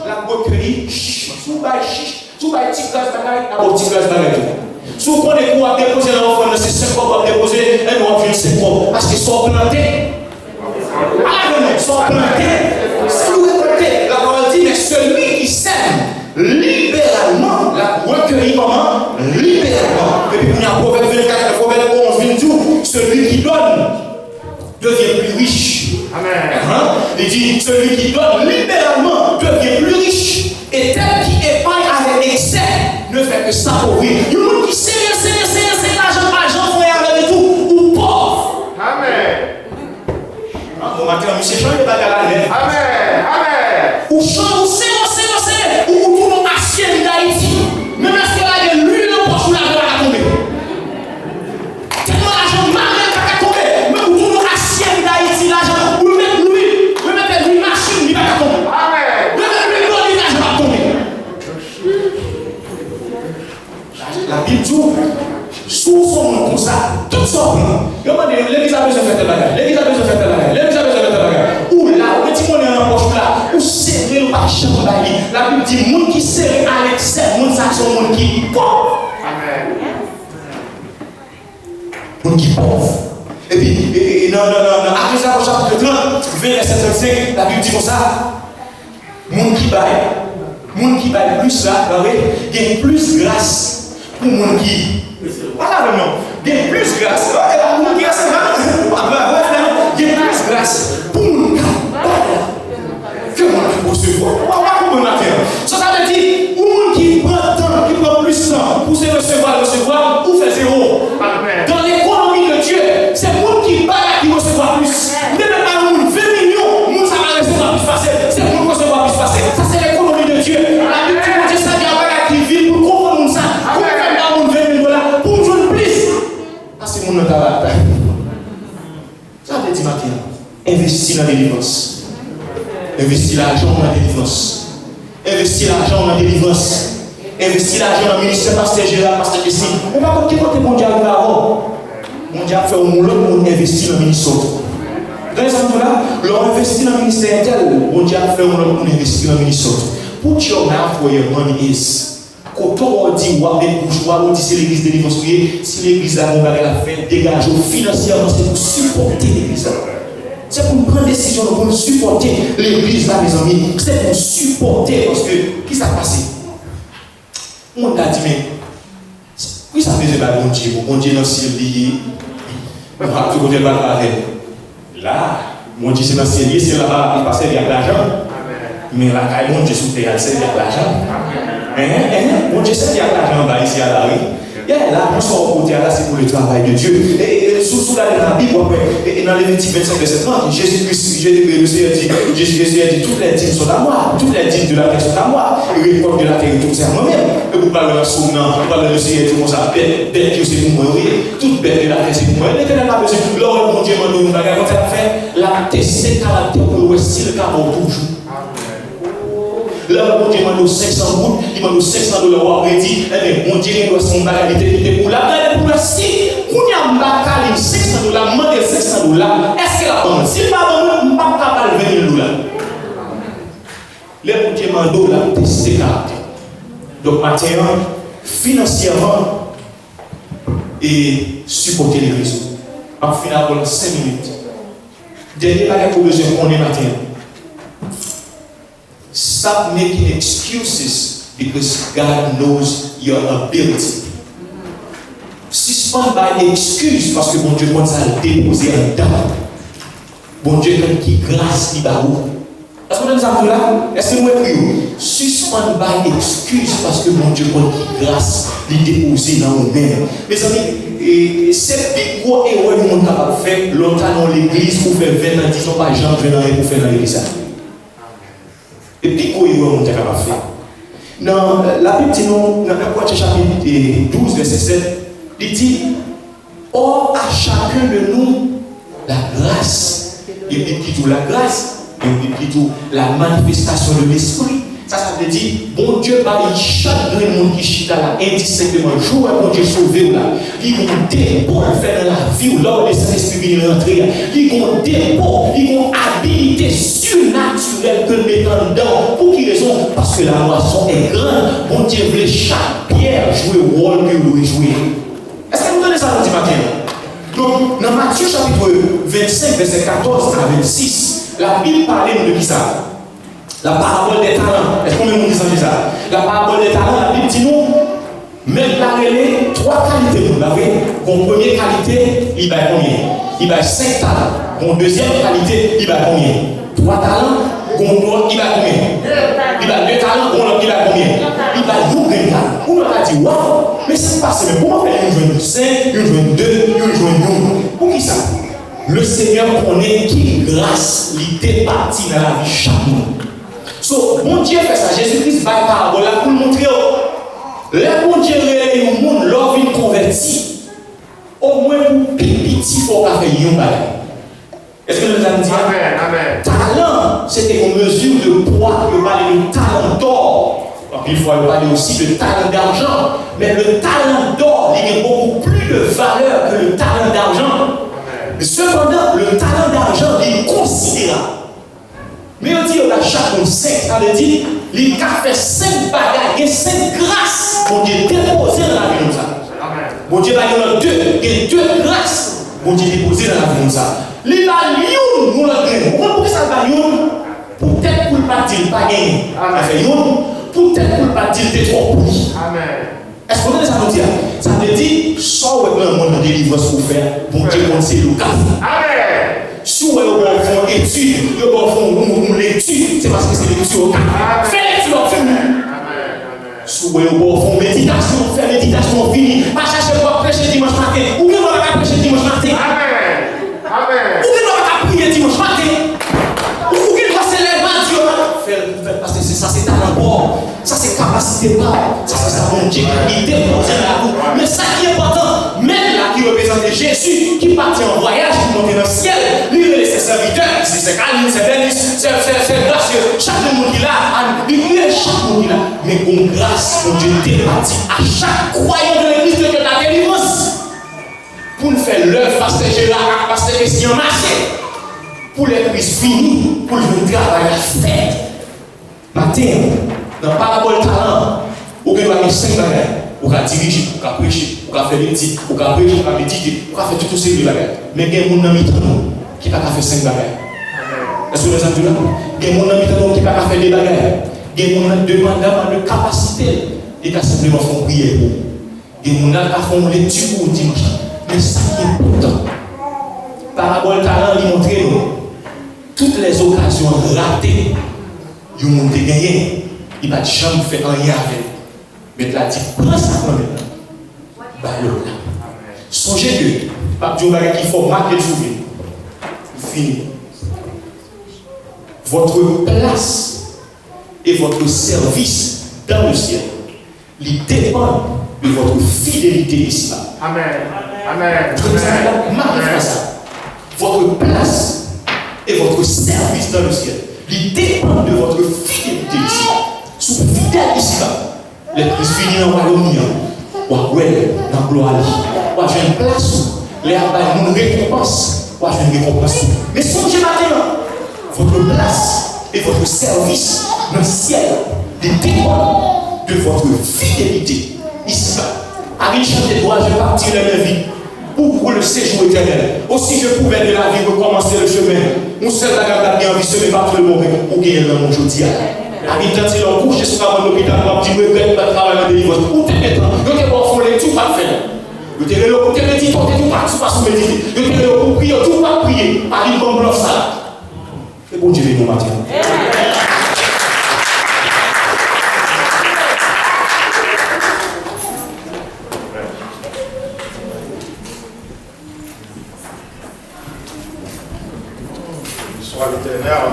S5: la recueillir, sous bail chiche, sous bail petit glace bagaille, la petite glace bagaille. Si vous prenez pour déposer l'enfant, c'est 5 fois pour déposer, et nous avons 5 fois. Parce qu'ils sont plantés. Ah non, ils sont plantés. Si vous récoltez, la parole dit, mais celui qui sème libéralement, la recueillit comment? Libéralement. Et puis, il y a un proverbe 24, proverbe 11, 22, celui qui donne devient plus riche. Amen. Il dit, celui qui donne libéralement devient plus riche. Et tel qui épargne avec excès ne fait que s'appauvrir. Il y a un qui sait l'argent, frère, avec tout, ou pauvre. Amen. Bon matin, monsieur Jean, il n'est pas dans la lèvre. Amen. Amen. Ou Jean, ou c'est, ou tout le monde assied d'Haïti. Même lorsque la gueule, lui, le poche, la gueule va tomber. Tellement l'argent, malgré pas tomber. Même tout le monde assied d'Haïti, l'argent, ou même lui, machine, il va tomber. Amen. La Bible dit, sous son nom comme ça, tout ça. L'église a besoin de faire tel bagage. L'église a besoin de faire tel bagage. L'église a besoin de faire tel bagage. Ou là, où est-ce qu'on est en poche là, ou serré le marchand de la vie. La Bible dit, monde qui serré à l'excès, monde ça, c'est un monde qui est pauvre. Amen. Monde qui est pauvre. Et puis, non, après ça, au chapitre 30, verset 35, la Bible dit comme ça, monde qui baille plus là, il y a plus grâce. Pour mon qui voilà vraiment il y a plus grâce il y a plus grâce pour mon qui que mon qui recevoir ça veut dire pour mon qui prend temps qui prend plus temps pour se recevoir ou faire zéro dans l'économie de Dieu c'est mon qui bat qui recevoir plus même pas mon 20 millions mon ça va recevoir plus facile c'est mon qui recevoir plus facile ça c'est l'économie de Dieu la Bible dit ça il y a pas qui vit pour comprendre ça pour jouer plus. C'est mon travail. Ça veut dire maintenant, investir dans la délivrance. Investir l'argent dans la délivrance. Investir l'argent dans la délivrance. Investir l'argent dans le ministère pasteur Gérard, pasteur Jessie. On va pas quitter mon diable avant. Mon diable fait au monde, on investit dans le ministère. Dans les endroits-là, l'on investit dans le ministère tel, mon diable fait au monde, on investit dans le ministère. Put your mouth where your money is. Quand on dit, on dit c'est l'église de délivrance, si l'église a fait dégage financièrement, c'est pour supporter l'église. C'est pour prendre des décisions, pour supporter l'église là, mes amis. C'est pour supporter, parce que, qui s'est passé? On a dit, mais, oui, ça faisait pas mon Dieu, dans le ciel lié. On va tout côté pas là, mon Dieu, c'est dans le ciel lié, c'est là-bas, il passait avec l'argent. Mais là, mon Dieu, sous terre, c'est avec l'argent. Mon Dieu, c'est qu'il y a l'argent ici à la rue. L'argent sort au côté là, c'est pour le travail de Dieu. Et sous la Bible, et dans Lévitique 25, verset 30, Jésus-Christ, Jésus a dit, toutes les dîmes sont à moi, toutes les dîmes de la terre sont à moi, et les portes de la terre, tout c'est à moi-même. Et vous parlez de la source, vous parlez de Seigneur, tout ça, bête que c'est pour moi, toute bête de la terre, c'est pour moi. L'éternel n'a pas besoin. L'homme, mon Dieu, m'a donné une bagarre, quand elle a fait, la tester caractère pour le style de caractère toujours. Là, mon Dieu m'a donné 500 gouttes, il m'a donné 500 $, on a dit, eh bien, mon Dieu, il doit son bagalité pour la pour la si, on y a un bagage 500 $, m'a donné 500 $, est-ce qu'elle a bon? S'il m'a donné, je ne peux pas 20 000 $. Là, mon Dieu m'a donné la tester caractère. Donc, maintenant, financièrement, et supporter l'église. En final, pendant 5 minutes. Dernier bagage pour besoin qu'on est maintenant. Stop making excuses because God knows your ability. Suspend by excuse parce que bon Dieu compte ça déposer en dedans. Bon Dieu comme qui grâce qui va où? Est-ce que vous avez là? Est-ce que vous avez pris? Suspend by excuse parce que bon Dieu compte qui grâce lui déposer dans nous-mêmes. Mes amis, c'est plus gros erreur que nous capable de faire longtemps dans l'église pour faire 20 ans, 10 ans, pas Jean 20 ans pour faire dans l'église. Et puis, quoi est-ce qu'on est capable de faire? Dans la Bible dit, dans Apôtre chapitre 12, verset 7, il dit, or à chacun de nous, la grâce, et puis tout la grâce, et puis tout la manifestation de l'esprit, Ça veut dire, bon Dieu, chaque monde qui chita là, indistinctement, jour à bon Dieu sauvé là, il y a un dépôt à faire dans la vie, là où le Saint-Esprit vient rentrer, il y a un dépôt, il y a une habilité surnaturelle que nous mettons dedans. Pour quelle raison? Parce que la moisson est grande, bon Dieu voulait chaque pierre jouer le rôle que vous jouer. Est-ce que vous donnez ça lundi matin? Donc, dans Matthieu chapitre 25, verset 14 à 26, la Bible parlait de qui ça? La parabole des talents. Est-ce qu'on peut nous dire ça? La parabole des talents, la Bible dit nous, même la relais, 3 qualités. Vous l'avez. Pour première qualité, il va combien? Il va 5 talents. Pour deuxième qualité, il va combien? 3 talents. Pour il va combien? Il va 2 talents. Pour l'autre, il va combien? Il va 2 talents. On va dire, waouh, mais c'est pas ça. Mais comment faire une journée 5, une journée 2, une journée 1? Pour qui ça? Le Seigneur connaît qui grâce, il est parti dans la vie chaque monde. So, bon Dieu fait ça, Jésus-Christ va parabole là pour montrer le bon Dieu réel au monde, l'homme vient converti. Au moins pour petit, il faut faire un bagage. Est-ce que nous allons dire?
S6: Amen.
S5: Talent, c'était une mesure de poids, il parlait de talent d'or. Une fois, il parlait aussi de talent d'argent. Mais le talent d'or, il a beaucoup plus de valeur que le talent d'argent. Cependant, le talent d'argent, il est considérable. Mais on dit, on a chaque 5, ça veut dire, il a fait 5 bagages, 5 grâces pour Dieu déposer dans la vie comme ça. Bon Dieu va y avoir 2, il y a 2 grâces pour Dieu déposer dans la vie comme ça. Il va y nous la gagne. Pourquoi ça va y peut-être pour ne pas dire pas gagner. Peut-être pour ne pas dire t'es trop pris. Est-ce qu'on a ça veut dire? Ça veut dire, sans le monde de délivrance pour faire, bon Dieu conseille le cas. Si vous font étude, vous font l'étude, c'est parce que c'est l'étude au cas. Fais l'étude en film. Si vous font méditation, faites méditation fini. Pas chercher pour prêcher dimanche matin. Ou bien vous allez prêcher dimanche matin. Ou bien vous allez prier dimanche matin. Ou bien vous allez célébrer Dieu. Parce que ça c'est talent bon. Ça c'est capacité bon. Ça c'est sa bonne Dieu. Il dépose la roue. Mais ça qui est important, même là qui représente Jésus, qui partit en voyage, qui monte dans le ciel, lui il ses serviteurs, c'est Caline, c'est Denis, c'est gracieux. Chaque monde qui l'a, il est chaque monde qui l'a. Mais con grâce, mon Dieu départi à chaque croyant de l'église de la délivrance. Pour nous faire l'œuvre, pasteur Gérard, pasteur Christian marché. Pour les prises finies, pour le travail à faire. Matin, dans la parabole talent, vous pouvez avoir 5 bagages. Vous pouvez diriger, vous pouvez prêcher, vous pouvez faire l'éthique, vous pouvez prêcher, vous pouvez méditer, vous pouvez faire tout ces bagages. Mais il y a des gens qui ne peuvent pas faire 5 bagages. Est-ce que vous avez là? Il y a des gens qui ne peuvent pas faire des bagages. Il y a des gens qui demandent de capacité. Ils peuvent simplement faire prière pour vous. Il y a des gens qui font lecture pour dimanche. Mais ça qui est important. Parabole talent, il montre toutes les occasions ratées. Ils ont gagné. Il ne va jamais faire rien avec. Mais là, dit, prends ça quand même. Bah, là. Songez que, pas de bagage qu'il faut marquer le souvenir. Fini. Votre place et votre service dans le ciel, il dépend de votre fidélité ici-bas.
S6: Amen.
S5: Marquez ça. Votre place et votre service dans le ciel, il dépend de votre fidélité ici-bas. Sous fidèle ici-bas. Les prises finies en Wallonie, ou à Ouel, dans Gloire, ou à une place où les abeilles nous récompensent, ou à une récompense. Mais songez maintenant, votre place et votre service dans le ciel dépend de votre fidélité ici-bas. À une chance de droit, je partirai de ma vie pour le séjour éternel. Aussi, je pouvais de la vie recommencer le chemin. Mon seul bagage bien envie de se mettre le mauvais pour gagner dans mon jour. Habitant de leur couche, sur l'hôpital, pour dire que je vais travailler dans la délivrance. Où tu es maintenant? Je t'ai pas fait tout pas faire. Je t'ai dit, pour te méditer, tout pas méditer. Je t'ai dit, pour prier, tout pas prier. Par une bonne bloc ça. Et bon Dieu, nous matin.
S6: Sois l'éternel.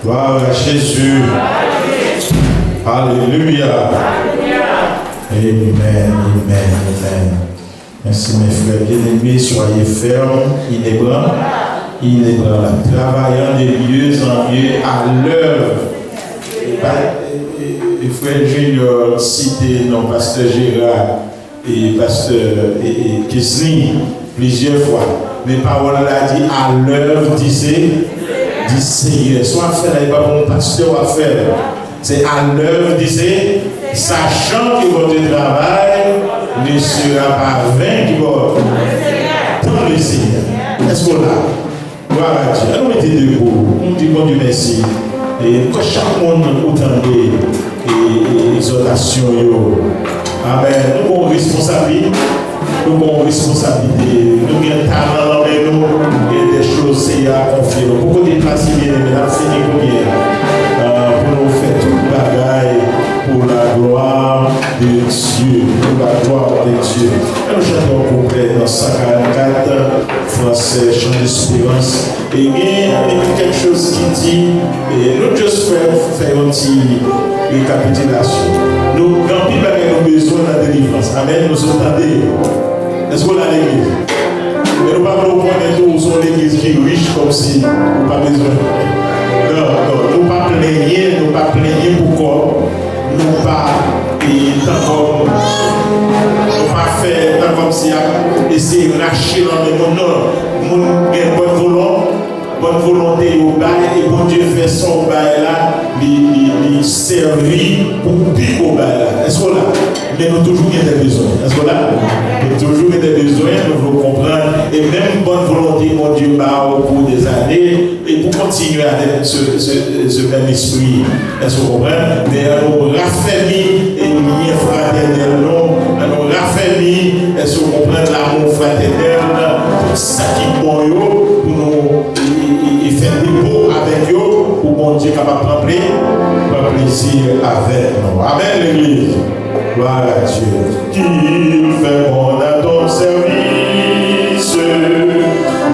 S2: Gloire à Jésus. Alléluia. Amen. Merci mes frères bien-aimés, soyez fermes, inébranlables, travaillant de lieux en lieu à l'œuvre Et frère Junior cité non pasteur Gérard et pasteur et Kisling plusieurs fois. Mais paroles là dit à l'œuvre disait Seigneur. Soit faire là, pas mon pasteur à faire. C'est à l'œuvre disait, sachant que votre travail ne sera pas vain qui va pour le Seigneur. Est-ce qu'on l'a? Gloire à Dieu. Alors mettez debout. On dit bon Dieu merci. Et que chaque monde entendait l'exhortation. Amen. Nous avons une responsabilité. Nous avons une responsabilité. Nous avons un talent dans nous. Il y a des choses à confier. Beaucoup de places qui viennent, mais là, fini pour bien. Pour nous faire tout le bagaille pour la gloire de Dieu. Pour la gloire de Dieu. Et nous chantons complet dans 144 français, chant d'espérance. Et il y a quelque chose qui dit, et nous juste faire une petite récapitulation. Nous, quand il avons besoin de la délivrance, amen, nous sommes attendés. Est-ce qu'on a l'église? Mais nous ne pouvons pas nous prendre tout sur l'église qui est riche comme si nous n'avons pas besoin. Non, nous ne pas plaigner, nous ne pas plaigner pourquoi nous pas faire tant comme si essayer de racher dans le monde. Non, nous avons bonne volonté au bail et bon Dieu fait son bail là, il servir pour pire au bail là. Est-ce qu'on a? Mais nous toujours des besoins. Est-ce qu'on a? Nous toujours des besoins, nous devons comprendre. Et même bonne volonté, mon Dieu, au cours des années, et pour continuer avec ce même esprit. Est-ce qu'on comprend? Mais nous raffermir et lien fraternel, nous raffermir, est-ce qu'on comprend l'amour fraternel, pour ça qui est bon, pour nous faire des beaux avec eux, pour mon Dieu capable de prendre plaisir avec nous. Amen, l'Église. Gloire à Dieu. Qu'il fait bon à ton service,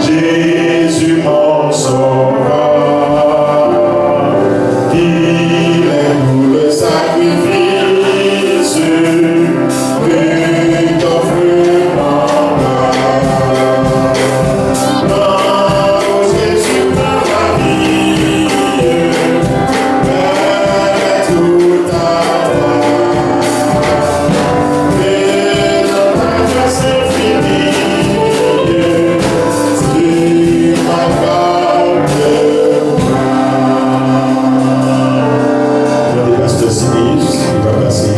S2: Jésus mon sauveur. Qu'il aime le sacrifice que t'offre mon âme. Oh Jésus pour la vie, mais tout à toi.
S7: Merci.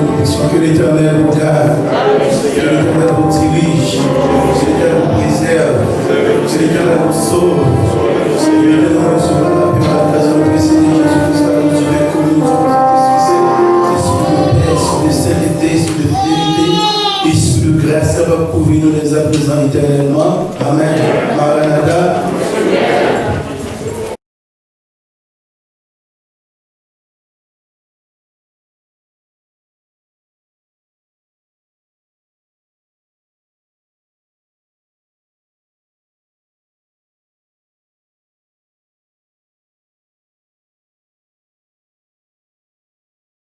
S7: bénédiction. Que l'Éternel vous garde, que l'Éternel vous dirige, que l'Éternel vous préserve, que l'Éternel vous sauve. Que l'Éternel vous sauve la paix, la grâce de Jésus-Christ, nous devons communier Esprit de sainteté, esprit de fidélité, esprit de grâce, ça va couvrir nous les à présent éternellement.